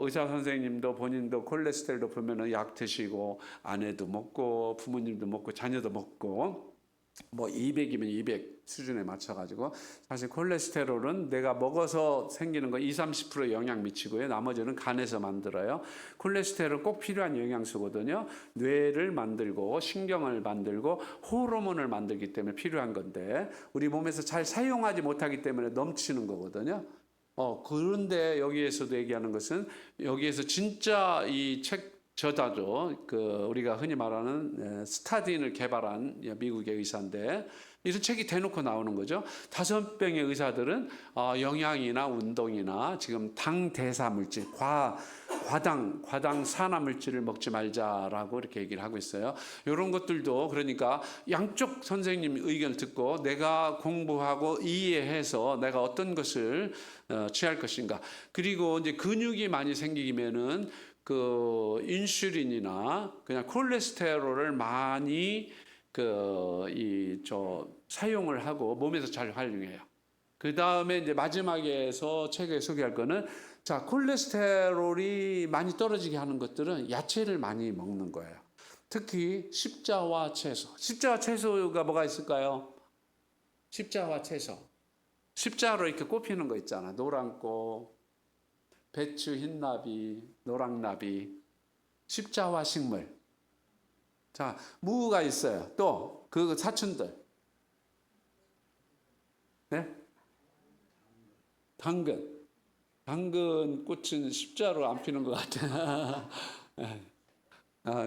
의사 선생님도 본인도 콜레스테롤 높으면은 약 드시고 아내도 먹고 부모님도 먹고 자녀도 먹고 뭐 200이면 200 수준에 맞춰가지고 사실 콜레스테롤은 내가 먹어서 생기는 거 20-30% 영향 미치고요. 나머지는 간에서 만들어요. 콜레스테롤 꼭 필요한 영양소거든요. 뇌를 만들고 신경을 만들고 호르몬을 만들기 때문에 필요한 건데 우리 몸에서 잘 사용하지 못하기 때문에 넘치는 거거든요. 그런데 여기에서도 얘기하는 것은 여기에서 진짜 이 책 저자죠. 그 우리가 흔히 말하는 스타딘을 개발한 미국의 의사인데 이런 책이 대놓고 나오는 거죠. 5병의 의사들은 영양이나 운동이나 지금 당 대사 물질, 과당 산화 물질을 먹지 말자라고 이렇게 얘기를 하고 있어요. 이런 것들도 그러니까 양쪽 선생님 의견을 듣고 내가 공부하고 이해해서 내가 어떤 것을 취할 것인가. 그리고 이제 근육이 많이 생기면은 그 인슐린이나 그냥 콜레스테롤을 많이 사용을 하고 몸에서 잘 활용해요. 그 다음에 이제 마지막에서 책에 소개할 거는 자, 콜레스테롤이 많이 떨어지게 하는 것들은 야채를 많이 먹는 거예요. 특히 십자와 채소. 십자와 채소가 뭐가 있을까요? 십자와 채소. 십자로 이렇게 꼽히는 거 있잖아. 노란꽃, 배추, 흰나비, 노랑나비, 십자와 식물. 자, 무가 있어요. 또 그 사촌들. 네? 당근. 당근 꽃은 십자로 안 피는 것 같아.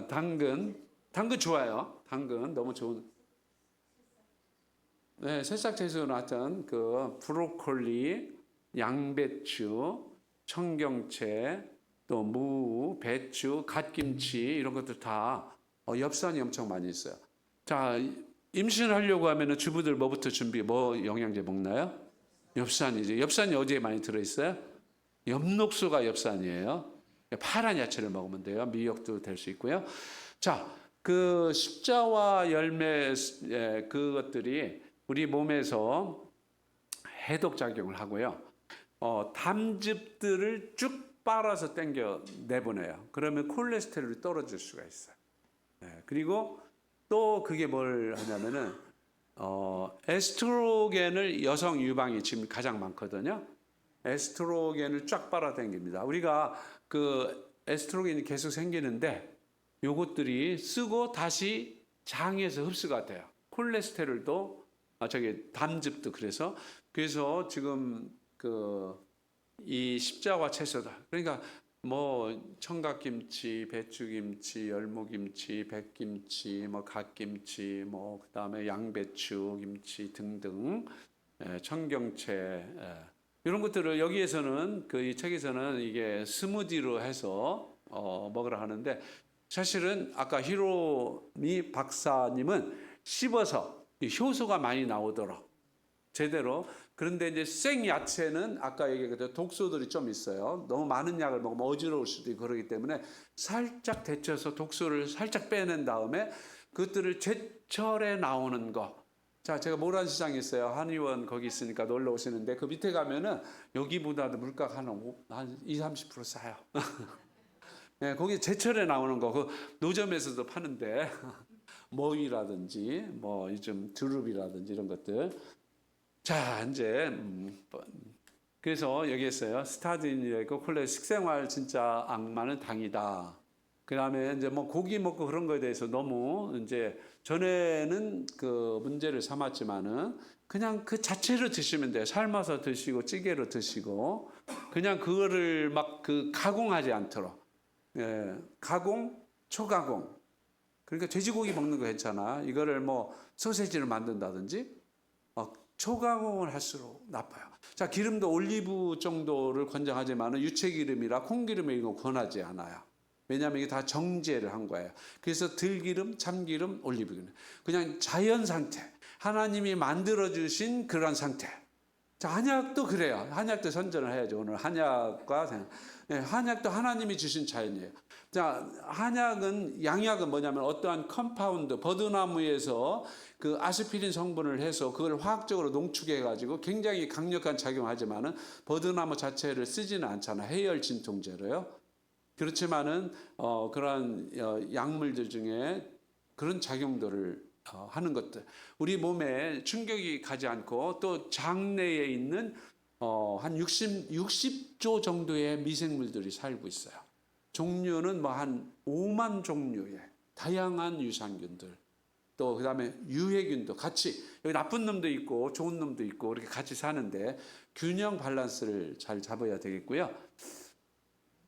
당근 좋아요. 당근 너무 좋은. 네, 새싹 채소 나왔던 그 브로콜리, 양배추, 청경채, 또 무, 배추, 갓김치 이런 것들 다 엽산이 엄청 많이 있어요. 자, 임신하려고 하면은 주부들 뭐부터 뭐 영양제 먹나요? 엽산이죠. 엽산이 어디에 많이 들어있어요? 엽록소가 엽산이에요. 파란 야채를 먹으면 돼요. 미역도 될 수 있고요. 자, 그 십자와 열매 그것들이 우리 몸에서 해독 작용을 하고요. 담즙들을 쭉 빨아서 당겨 내보내요. 그러면 콜레스테롤이 떨어질 수가 있어요. 그리고 또 그게 뭘 하냐면은 에스트로겐을 여성 유방이 지금 가장 많거든요. 에스트로겐을 쫙 빨아당깁니다. 우리가 그 에스트로겐이 계속 생기는데 요것들이 쓰고 다시 장에서 흡수가 돼요. 콜레스테롤도 담즙도 그래서 지금 이 십자가 채소다. 그러니까 뭐 청각김치, 배추김치, 열무김치, 백김치, 뭐 갓김치, 뭐 그다음에 양배추 김치 등등 청경채 이런 것들을 여기에서는 이 책에서는 이게 스무디로 해서 먹으라 하는데 사실은 아까 히로미 박사님은 씹어서 효소가 많이 나오도록 제대로. 그런데 이제 생야채는 아까 얘기했던 독소들이 좀 있어요. 너무 많은 약을 먹으면 어지러울 수도 있고 그러기 때문에 살짝 데쳐서 독소를 살짝 빼낸 다음에 그것들을 제철에 나오는 거. 자, 제가 모란시장에 있어요. 한의원 거기 있으니까 놀러 오시는데 그 밑에 가면은 여기보다도 물가가 한 20, 30% 싸요. 네, 거기 제철에 나오는 거. 그 노점에서도 파는데 머위라든지 뭐 요즘 두릅이라든지 이런 것들. 자, 이제 그래서 여기 있어요. 스타딘이고 콜레 식생활 진짜 악마는 당이다. 그다음에 이제 뭐 고기 먹고 그런 거에 대해서 너무 이제 전에는 그 문제를 삼았지만은 그냥 그 자체로 드시면 돼요. 삶아서 드시고 찌개로 드시고 그냥 그거를 막 가공하지 않도록. 가공, 초가공. 그러니까 돼지고기 먹는 거 괜찮아. 이거를 뭐 소세지를 만든다든지 초가공을 할수록 나빠요. 자, 기름도 올리브 정도를 권장하지만 유채기름이라 콩기름에 이거 권하지 않아요. 왜냐하면 이게 다 정제를 한 거예요. 그래서 들기름, 참기름, 올리브기름. 그냥 자연 상태. 하나님이 만들어주신 그런 상태. 자, 한약도 그래요. 한약도 선전을 해야죠. 오늘 한약과 한약도 하나님이 주신 자연이에요. 자, 한약은 양약은 뭐냐면 어떠한 컴파운드, 버드나무에서 그 아스피린 성분을 해서 그걸 화학적으로 농축해 가지고 굉장히 강력한 작용하지만은 버드나무 자체를 쓰지는 않잖아. 해열 진통제로요. 그렇지만은 그러한 약물들 중에 그런 작용들을 하는 것들, 우리 몸에 충격이 가지 않고 또 장내에 있는 한 60조 정도의 미생물들이 살고 있어요. 종류는 뭐 한 5만 종류의 다양한 유산균들, 또 그다음에 유해균도 같이, 여기 나쁜 놈도 있고 좋은 놈도 있고 이렇게 같이 사는데 균형 밸런스를 잘 잡아야 되겠고요.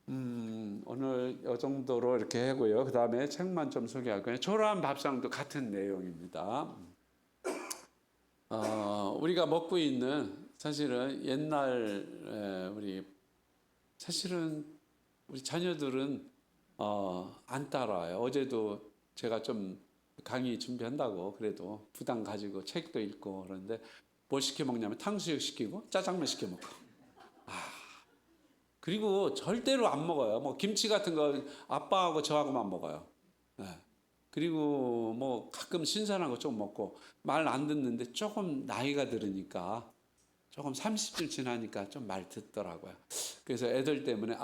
오늘 이 정도로 이렇게 하고요. 그 다음에 책만 좀 소개할게요. 초라한 밥상도 같은 내용입니다. 우리가 먹고 있는 사실은 옛날 사실은 우리 자녀들은 안 따라와요. 어제도 제가 좀 강의 준비한다고 그래도 부담 가지고 책도 읽고 그러는데 뭘 시켜 먹냐면 탕수육 시키고 짜장면 시켜 먹고. 그리고 절대로 안 먹어요. 뭐 김치 같은 거 아빠하고 저하고만 먹어요. 그리고 뭐 가끔 신선한 거 좀 먹고 말 안 듣는데 조금 나이가 들으니까 조금 30쯤 지나니까 좀 말 듣더라고요. 그래서 애들 때문에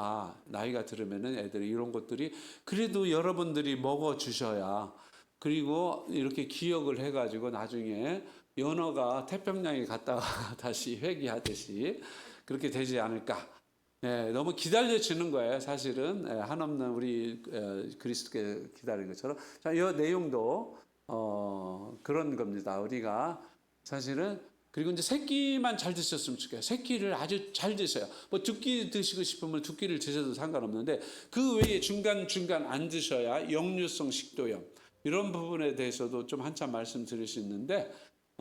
나이가 들으면은 애들이 이런 것들이 그래도 여러분들이 먹어 주셔야 그리고 이렇게 기억을 해가지고 나중에 연어가 태평양에 갔다가 다시 회귀하듯이 그렇게 되지 않을까. 너무 기다려지는 거예요. 사실은 한없는 우리 그리스도께 기다리는 것처럼. 자, 이 내용도 그런 겁니다. 우리가 사실은 그리고 이제 새끼만 잘 드셨으면 좋겠어요. 새끼를 아주 잘 드셔요. 뭐 두 끼 드시고 싶으면 두 끼를 드셔도 상관없는데 그 외에 중간중간 안 드셔야 역류성 식도염 이런 부분에 대해서도 좀 한참 말씀드릴 수 있는데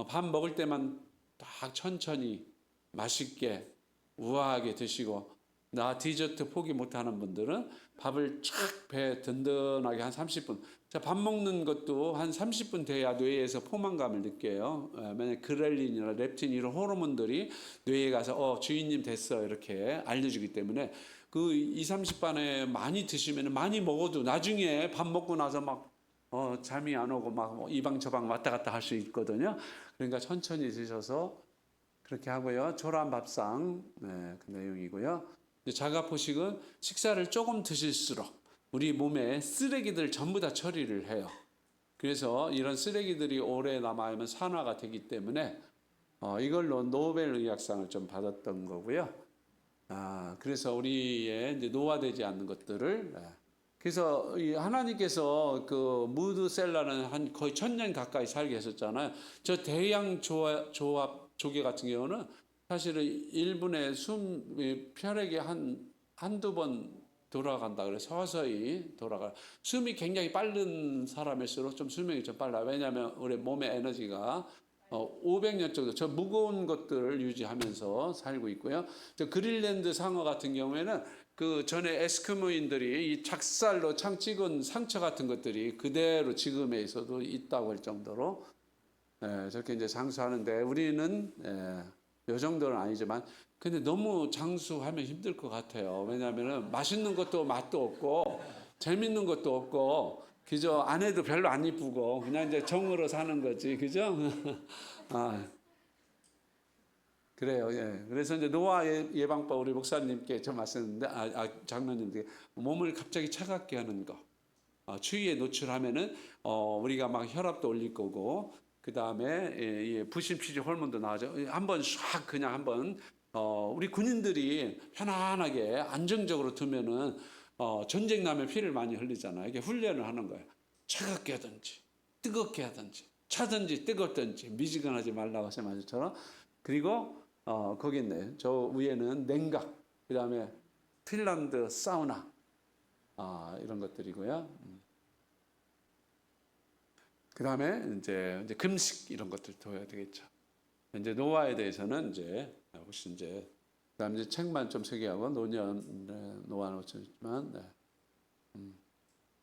밥 먹을 때만 딱 천천히 맛있게 우아하게 드시고 나 디저트 포기 못하는 분들은 밥을 쫙 배 든든하게 한 30분. 자, 밥 먹는 것도 한 30분 돼야 뇌에서 포만감을 느껴요. 왜냐하면 그렐린이나 렙틴 이런 호르몬들이 뇌에 가서 주인님 됐어 이렇게 알려주기 때문에 그 2, 30분에 많이 드시면 많이 먹어도 나중에 밥 먹고 나서 막 잠이 안 오고 막 이방 저방 왔다 갔다 할 수 있거든요. 그러니까 천천히 드셔서 그렇게 하고요. 조란 밥상, 네, 그 내용이고요. 이제 자가포식은 식사를 조금 드실수록 우리 몸에 쓰레기들 전부 다 처리를 해요. 그래서 이런 쓰레기들이 오래 남아있으면 산화가 되기 때문에 이걸로 노벨 의학상을 좀 받았던 거고요. 그래서 우리의 이제 노화되지 않는 것들을 그래서 이 하나님께서 그 무드셀라는 한 거의 1000년 가까이 살게 하셨잖아요. 저 대양 조합 조개 같은 경우는 사실은 1분에 혈액이 한두 번 돌아간다 그래 서서히 돌아가. 숨이 굉장히 빠른 사람일수록 좀 수명이 좀 빨라요. 왜냐하면 우리 몸의 에너지가 500년 정도 저 무거운 것들을 유지하면서 살고 있고요. 저 그린랜드 상어 같은 경우에는 그 전에 에스키모인들이 이 작살로 창 찍은 상처 같은 것들이 그대로 지금에 있어도 있다고 할 정도로 저렇게 이제 장수하는데 우리는 이 정도는 아니지만 근데 너무 장수하면 힘들 것 같아요. 왜냐하면 맛있는 것도 맛도 없고 재밌는 것도 없고 그죠? 아내도 별로 안 이쁘고 그냥 이제 정으로 사는 거지, 그죠? 그래요. 예. 그래서 이제 노화 예방법 우리 목사님께 저 말씀했는데, 장로님께 몸을 갑자기 차갑게 하는 거, 추위에 노출하면은 우리가 막 혈압도 올릴 거고, 그 다음에 부신피질 호르몬도 나오죠. 한번 샥 그냥 한번 우리 군인들이 편안하게 안정적으로 두면은 전쟁 나면 피를 많이 흘리잖아요. 이게 훈련을 하는 거예요. 차갑게 하든지 뜨겁게 하든지 차든지 뜨겁든지 미지근하지 말라고 하셨처럼. 그리고 거기 있네. 저 위에는 냉각, 그 다음에 핀란드 사우나 이런 것들이고요. 그 다음에 이제 금식 이런 것들 둬야 되겠죠. 이제 노화에 대해서는 이제 혹시 이제 그다음 이제 책만 좀 소개하고 노년 노화는 없지만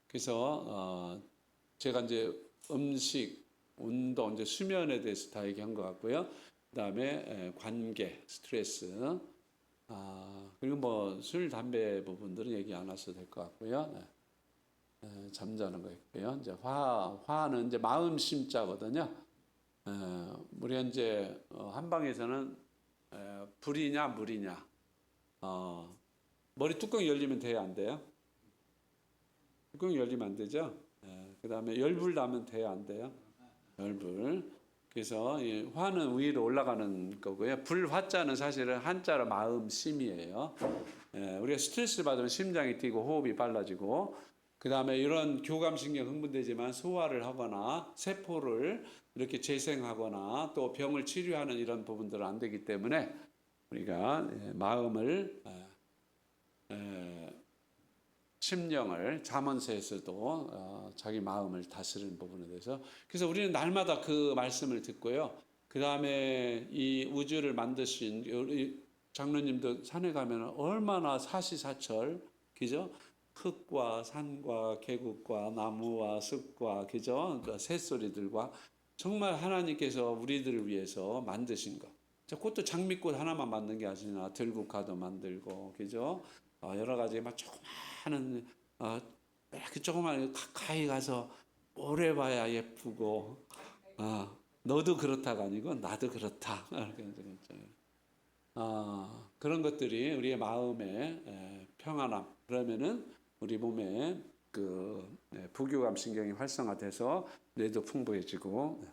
그래서 제가 이제 음식, 운동, 이제 수면에 대해서 다 얘기한 것 같고요. 그다음에 관계, 스트레스, 그리고 뭐 술, 담배 부분들은 얘기 안 하셔도 될 것 같고요. 잠자는 거 있고요. 이제 화는 이제 마음 심자거든요. 우리가 이제 한방에서는 불이냐 물이냐, 머리 뚜껑 열리면 돼요, 안 돼요? 뚜껑 열리면 안 되죠. 그 다음에 열불 나면 돼요, 안 돼요? 열불. 그래서 이 화는 위로 올라가는 거고요. 불화자는 사실은 한자로 마음심이에요. 우리가 스트레스를 받으면 심장이 뛰고 호흡이 빨라지고, 그 다음에 이런 교감신경 흥분되지만 소화를 하거나 세포를 이렇게 재생하거나 또 병을 치료하는 이런 부분들은 안 되기 때문에 우리가 마음을 심령을 잠언서에서도 자기 마음을 다스리는 부분에 대해서 그래서 우리는 날마다 그 말씀을 듣고요. 그 다음에 이 우주를 만드신 우리 장로님도 산에 가면 얼마나 사시사철, 그죠? 흙과 산과 계곡과 나무와 숲과 그죠? 그 새소리들과 정말 하나님께서 우리들을 위해서 만드신 것. 그것도 장미꽃 하나만 만든 게 아니라 들국화도 만들고 그죠? 여러 가지 막 조그마한 이렇게 조그만 가까이 가서 오래 봐야 예쁘고 너도 그렇다가 아니고 나도 그렇다. 그런 것들이 우리의 마음의 평안함. 그러면은 우리 몸에 그 부교감 신경이 활성화돼서 뇌도 풍부해지고.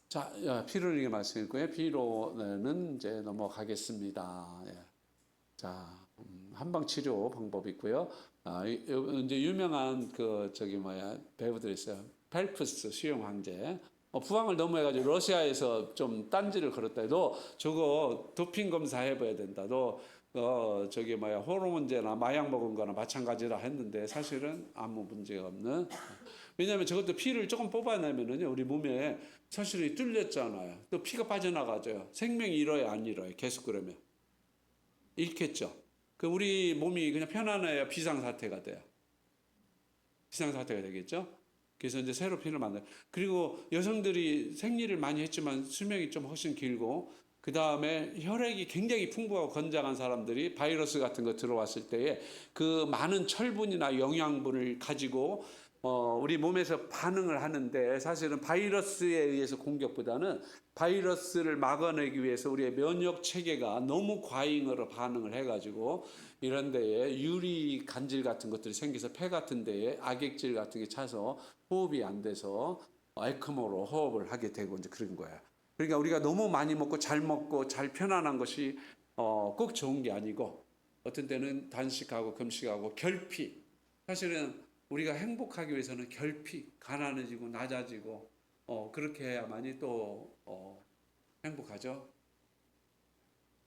자, 피로 흘리기 말씀했고요. 피로는 이제 넘어가겠습니다. 자, 한방 치료 방법이 있고요. 이제 유명한 그 배우들 있어요. 펠프스 수영 황제. 부항을 너무 해가지고 러시아에서 좀 딴지를 걸었다. 너 저거 도핑 검사 해봐야 된다. 너 호르몬제나 마약 먹은 거나 마찬가지라 했는데 사실은 아무 문제가 없는. 왜냐하면 저것도 피를 조금 뽑아내면은요 우리 몸에 사실은 뚫렸잖아요. 또 피가 빠져나가죠. 생명이 잃어요, 안 잃어요? 계속 그러면 잃겠죠. 그 우리 몸이 그냥 편안해야 비상사태가 돼요. 비상사태가 되겠죠. 그래서 이제 새로 피를 만들어요. 그리고 여성들이 생리를 많이 했지만 수명이 좀 훨씬 길고 그 다음에 혈액이 굉장히 풍부하고 건장한 사람들이 바이러스 같은 거 들어왔을 때에 그 많은 철분이나 영양분을 가지고 우리 몸에서 반응을 하는데 사실은 바이러스에 의해서 공격보다는 바이러스를 막아내기 위해서 우리의 면역 체계가 너무 과잉으로 반응을 해가지고 이런 데에 유리 간질 같은 것들이 생겨서 폐 같은 데에 악액질 같은 게 차서 호흡이 안 돼서 에크모로 호흡을 하게 되고 이제 그런 거예요. 그러니까 우리가 너무 많이 먹고 잘 편안한 것이 꼭 좋은 게 아니고 어떤 때는 단식하고 금식하고 결핍. 사실은 우리가 행복하기 위해서는 결핍, 가난해지고 낮아지고 그렇게 해야만이 또 행복하죠.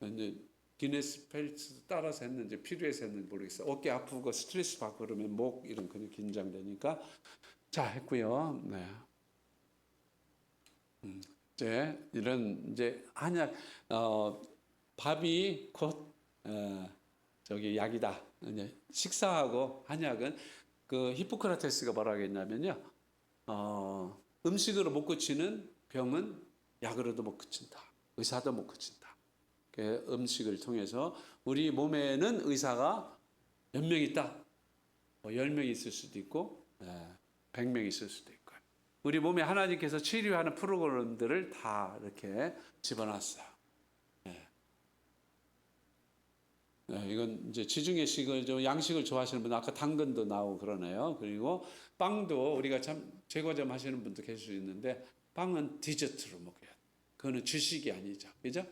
이제 기네스 펠츠 따라서 했는지 필요해서 했는지 모르겠어요. 어깨 아프고 스트레스 받고 그러면 목 이런 근육 긴장되니까 자 했고요. 네. 이제 이런 이제 한약 밥이 곧 저기 약이다. 이제 식사하고 한약은 그 히포크라테스가 뭐라고 했냐면요. 음식으로 못 고치는 병은 약으로도 못 고친다. 의사도 못 고친다. 그 음식을 통해서 우리 몸에는 의사가 몇 명 있다. 10명 있을 수도 있고 100명 있을 수도 있고. 우리 몸에 하나님께서 치료하는 프로그램들을 다 이렇게 집어놨어요. 이건 이제 지중해식을 좀 양식을 좋아하시는 분은 아까 당근도 나오고 그러네요. 그리고 빵도 우리가 참 제과점 하시는 분도 계실 수 있는데 빵은 디저트로 먹어야 돼. 그거는 주식이 아니죠, 그죠?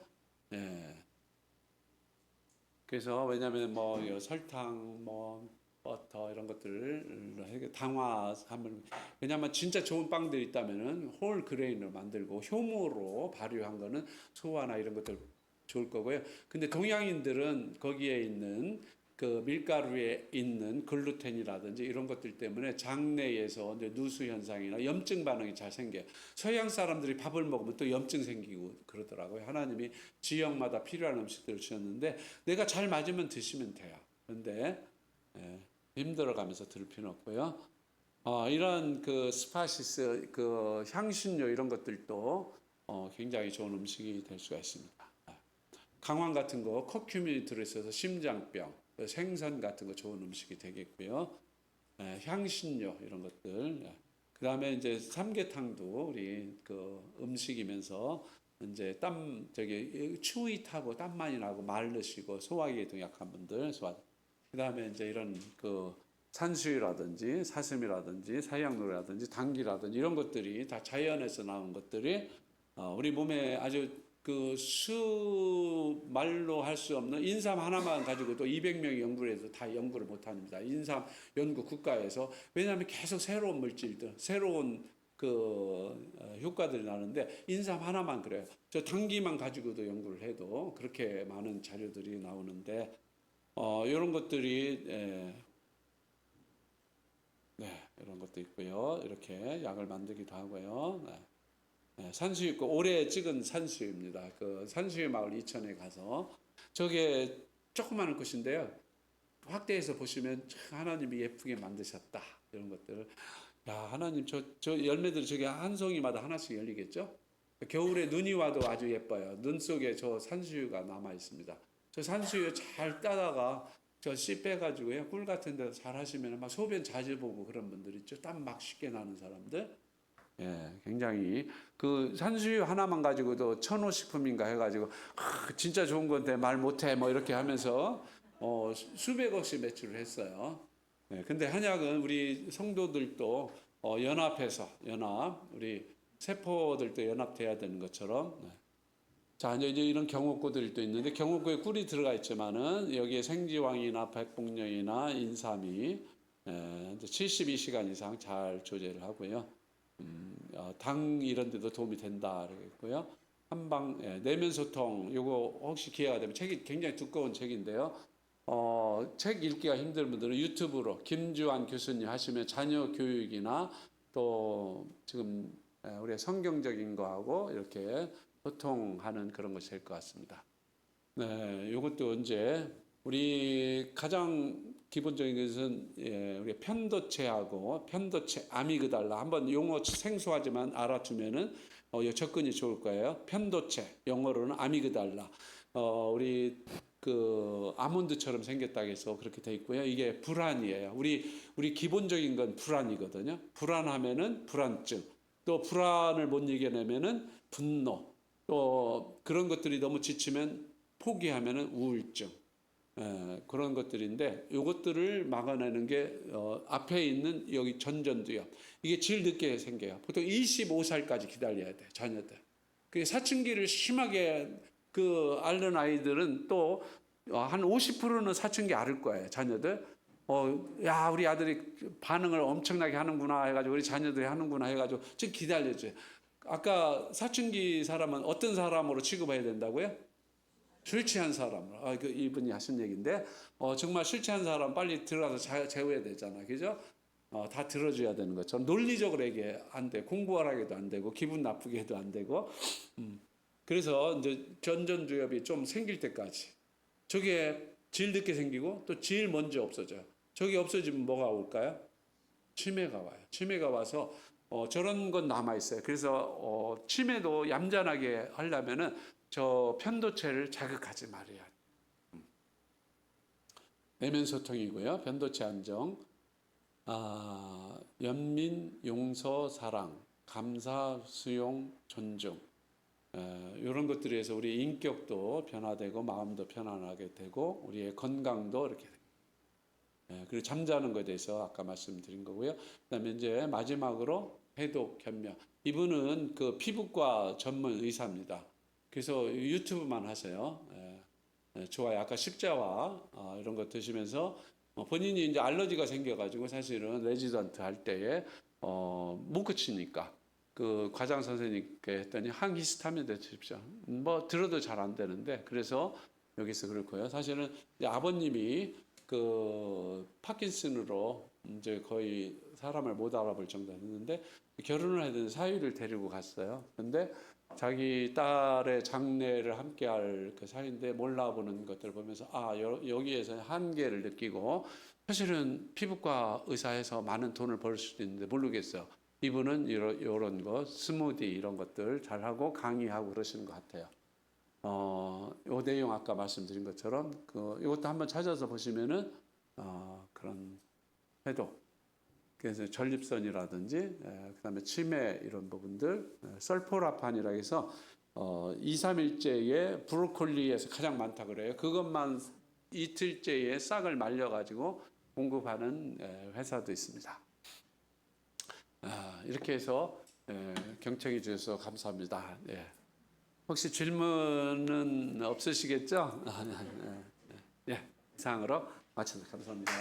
그래서 왜냐하면 뭐 설탕, 뭐 버터 이런 것들을 당화하면 왜냐하면 진짜 좋은 빵들이 있다면은 홀 그레인으로 만들고 효모로 발효한 거는 소화나 이런 것들 좋을 거고요. 근데 동양인들은 거기에 있는 그 밀가루에 있는 글루텐이라든지 이런 것들 때문에 장내에서 이제 누수 현상이나 염증 반응이 잘 생겨요. 서양 사람들이 밥을 먹으면 또 염증 생기고 그러더라고요. 하나님이 지역마다 필요한 음식들을 주셨는데 내가 잘 맞으면 드시면 돼요. 그런데 힘들어가면서 들 필요는 없고요. 이런 그 스파시스, 그 향신료 이런 것들도 굉장히 좋은 음식이 될 수가 있습니다. 강황 같은 거, 커큐민이 들어있어서 심장병, 생선 같은 거 좋은 음식이 되겠고요. 향신료 이런 것들. 그 다음에 이제 삼계탕도 우리 그 음식이면서 이제 추위 타고 땀 많이 나고 마르시고 소화기에 약한 분들 소화. 그 다음에 이제 이런 그 산수유라든지 사슴이라든지 사양노라든지 당귀라든지 이런 것들이 다 자연에서 나온 것들이 우리 몸에 아주 그 수말로 할 수 없는 인삼 하나만 가지고도 200명이 연구를 해서 다 연구를 못 합니다. 인삼 연구 국가에서 왜냐하면 계속 새로운 물질들, 새로운 그 효과들이 나는데 인삼 하나만 그래요. 저 당귀만 가지고도 연구를 해도 그렇게 많은 자료들이 나오는데 이런 것들이 이런 것도 있고요. 이렇게 약을 만들기도 하고요. 산수유 있고 올해 찍은 산수유입니다. 그 산수유 마을 이천에 가서 저게 조그마한 곳인데요. 확대해서 보시면 하나님이 예쁘게 만드셨다 이런 것들을 야 하나님 저 열매들이 저게 한 송이마다 하나씩 열리겠죠? 겨울에 눈이 와도 아주 예뻐요. 눈 속에 저 산수유가 남아 있습니다. 저 산수유 잘 따다가 저 씨 빼가지고요 꿀 같은 데서 잘 하시면 막 소변 자주 보고 그런 분들 있죠. 땀 막 쉽게 나는 사람들. 굉장히 그 산수유 하나만 가지고도 천호식품인가 해가지고 진짜 좋은 건데 말 못해 뭐 이렇게 하면서 수백억씩 매출을 했어요. 근데 한약은 우리 성도들도 연합해서 우리 세포들도 연합돼야 되는 것처럼 자 이제 이런 경옥고들도 있는데 경옥고에 꿀이 들어가 있지만은 여기에 생지황이나 백복령이나 인삼이 72시간 이상 잘 조제를 하고요. 당 이런 데도 도움이 된다 그러겠고요. 한방 내면 소통 요거 혹시 기회가 되면 책이 굉장히 두꺼운 책인데요. 책 읽기가 힘든 분들은 유튜브로 김주환 교수님 하시면 자녀 교육이나 또 지금 우리가 성경적인 거하고 이렇게 소통하는 그런 것이 될 것 같습니다. 네, 이것도 이제 우리 가장 기본적인 것은 우리 편도체하고 편도체 아미그달라 한번 용어 생소하지만 알아두면은 접근이 좋을 거예요. 편도체 영어로는 아미그달라. 우리 그 아몬드처럼 생겼다고 해서 그렇게 돼 있고요. 이게 불안이에요. 우리 기본적인 건 불안이거든요. 불안하면은 불안증, 또 불안을 못 이겨내면은 분노, 또 그런 것들이 너무 지치면 포기하면은 우울증. 그런 것들인데 이것들을 막아내는 게 앞에 있는 여기 전전두엽. 이게 제일 늦게 생겨요. 보통 25살까지 기다려야 돼, 자녀들. 그 사춘기를 심하게 그 앓는 아이들은 또 한 50%는 사춘기 앓을 거예요, 자녀들. 야, 우리 아들이 반응을 엄청나게 하는구나 해가지고 우리 자녀들이 하는구나 해가지고 좀 기다려줘요. 아까 사춘기 사람은 어떤 사람으로 취급해야 된다고요? 술 취한 사람으로. 그 이분이 하신 얘기인데 정말 술 취한 사람 빨리 들어가서 재워야 되잖아, 그죠? 다 들어줘야 되는 것처럼 논리적으로 얘기해 안 돼. 공부하라게도 안 되고 기분 나쁘게 해도 안 되고. 그래서 이제 전전두엽이 좀 생길 때까지 저게 제일 늦게 생기고 또 제일 먼저 없어져요. 저게 없어지면 뭐가 올까요? 치매가 와요. 치매가 와서 저런 건 남아 있어요. 그래서 치매도 얌전하게 하려면은 저 편도체를 자극하지 말아야 돼요. 내면 소통이고요. 편도체 안정, 연민, 용서, 사랑, 감사, 수용, 존중. 이런 것들에 의해서 우리 인격도 변화되고 마음도 편안하게 되고 우리의 건강도 이렇게 돼요. 그리고 잠자는 것에 대해서 아까 말씀드린 거고요. 그다음에 이제 마지막으로 해독, 현명. 이분은 그 피부과 전문 의사입니다. 그래서 유튜브만 하세요. 좋아요. 아까 십자와 이런 거 드시면서 본인이 이제 알러지가 생겨가지고 사실은 레지던트 할 때에 못 그치니까 그 과장 선생님께 했더니 항히스타민 드십시오. 뭐 들어도 잘 안 되는데 그래서 여기서 그렇고요. 사실은 이제 아버님이 그 파킨슨으로 이제 거의 사람을 못 알아볼 정도였는데 결혼을 해야 되는 사위를 데리고 갔어요. 근데 자기 딸의 장례를 함께할 그 사이인데 몰라보는 것들을 보면서 여기에서 한계를 느끼고 사실은 피부과 의사에서 많은 돈을 벌 수도 있는데 모르겠어요. 이분은 이런 거 스무디 이런 것들 잘하고 강의하고 그러시는 것 같아요. 요 내용 아까 말씀드린 것처럼 이것도 한번 찾아서 보시면은 그런 해독. 그래서 전립선이라든지 그다음에 치매 이런 부분들 설포라판이라 해서 2, 3일째에 브로콜리에서 가장 많다 그래요. 그것만 이틀째에 싹을 말려 가지고 공급하는 회사도 있습니다. 이렇게 해서 경청해 주셔서 감사합니다. 혹시 질문은 없으시겠죠? 이상으로 마칩니다. 감사합니다.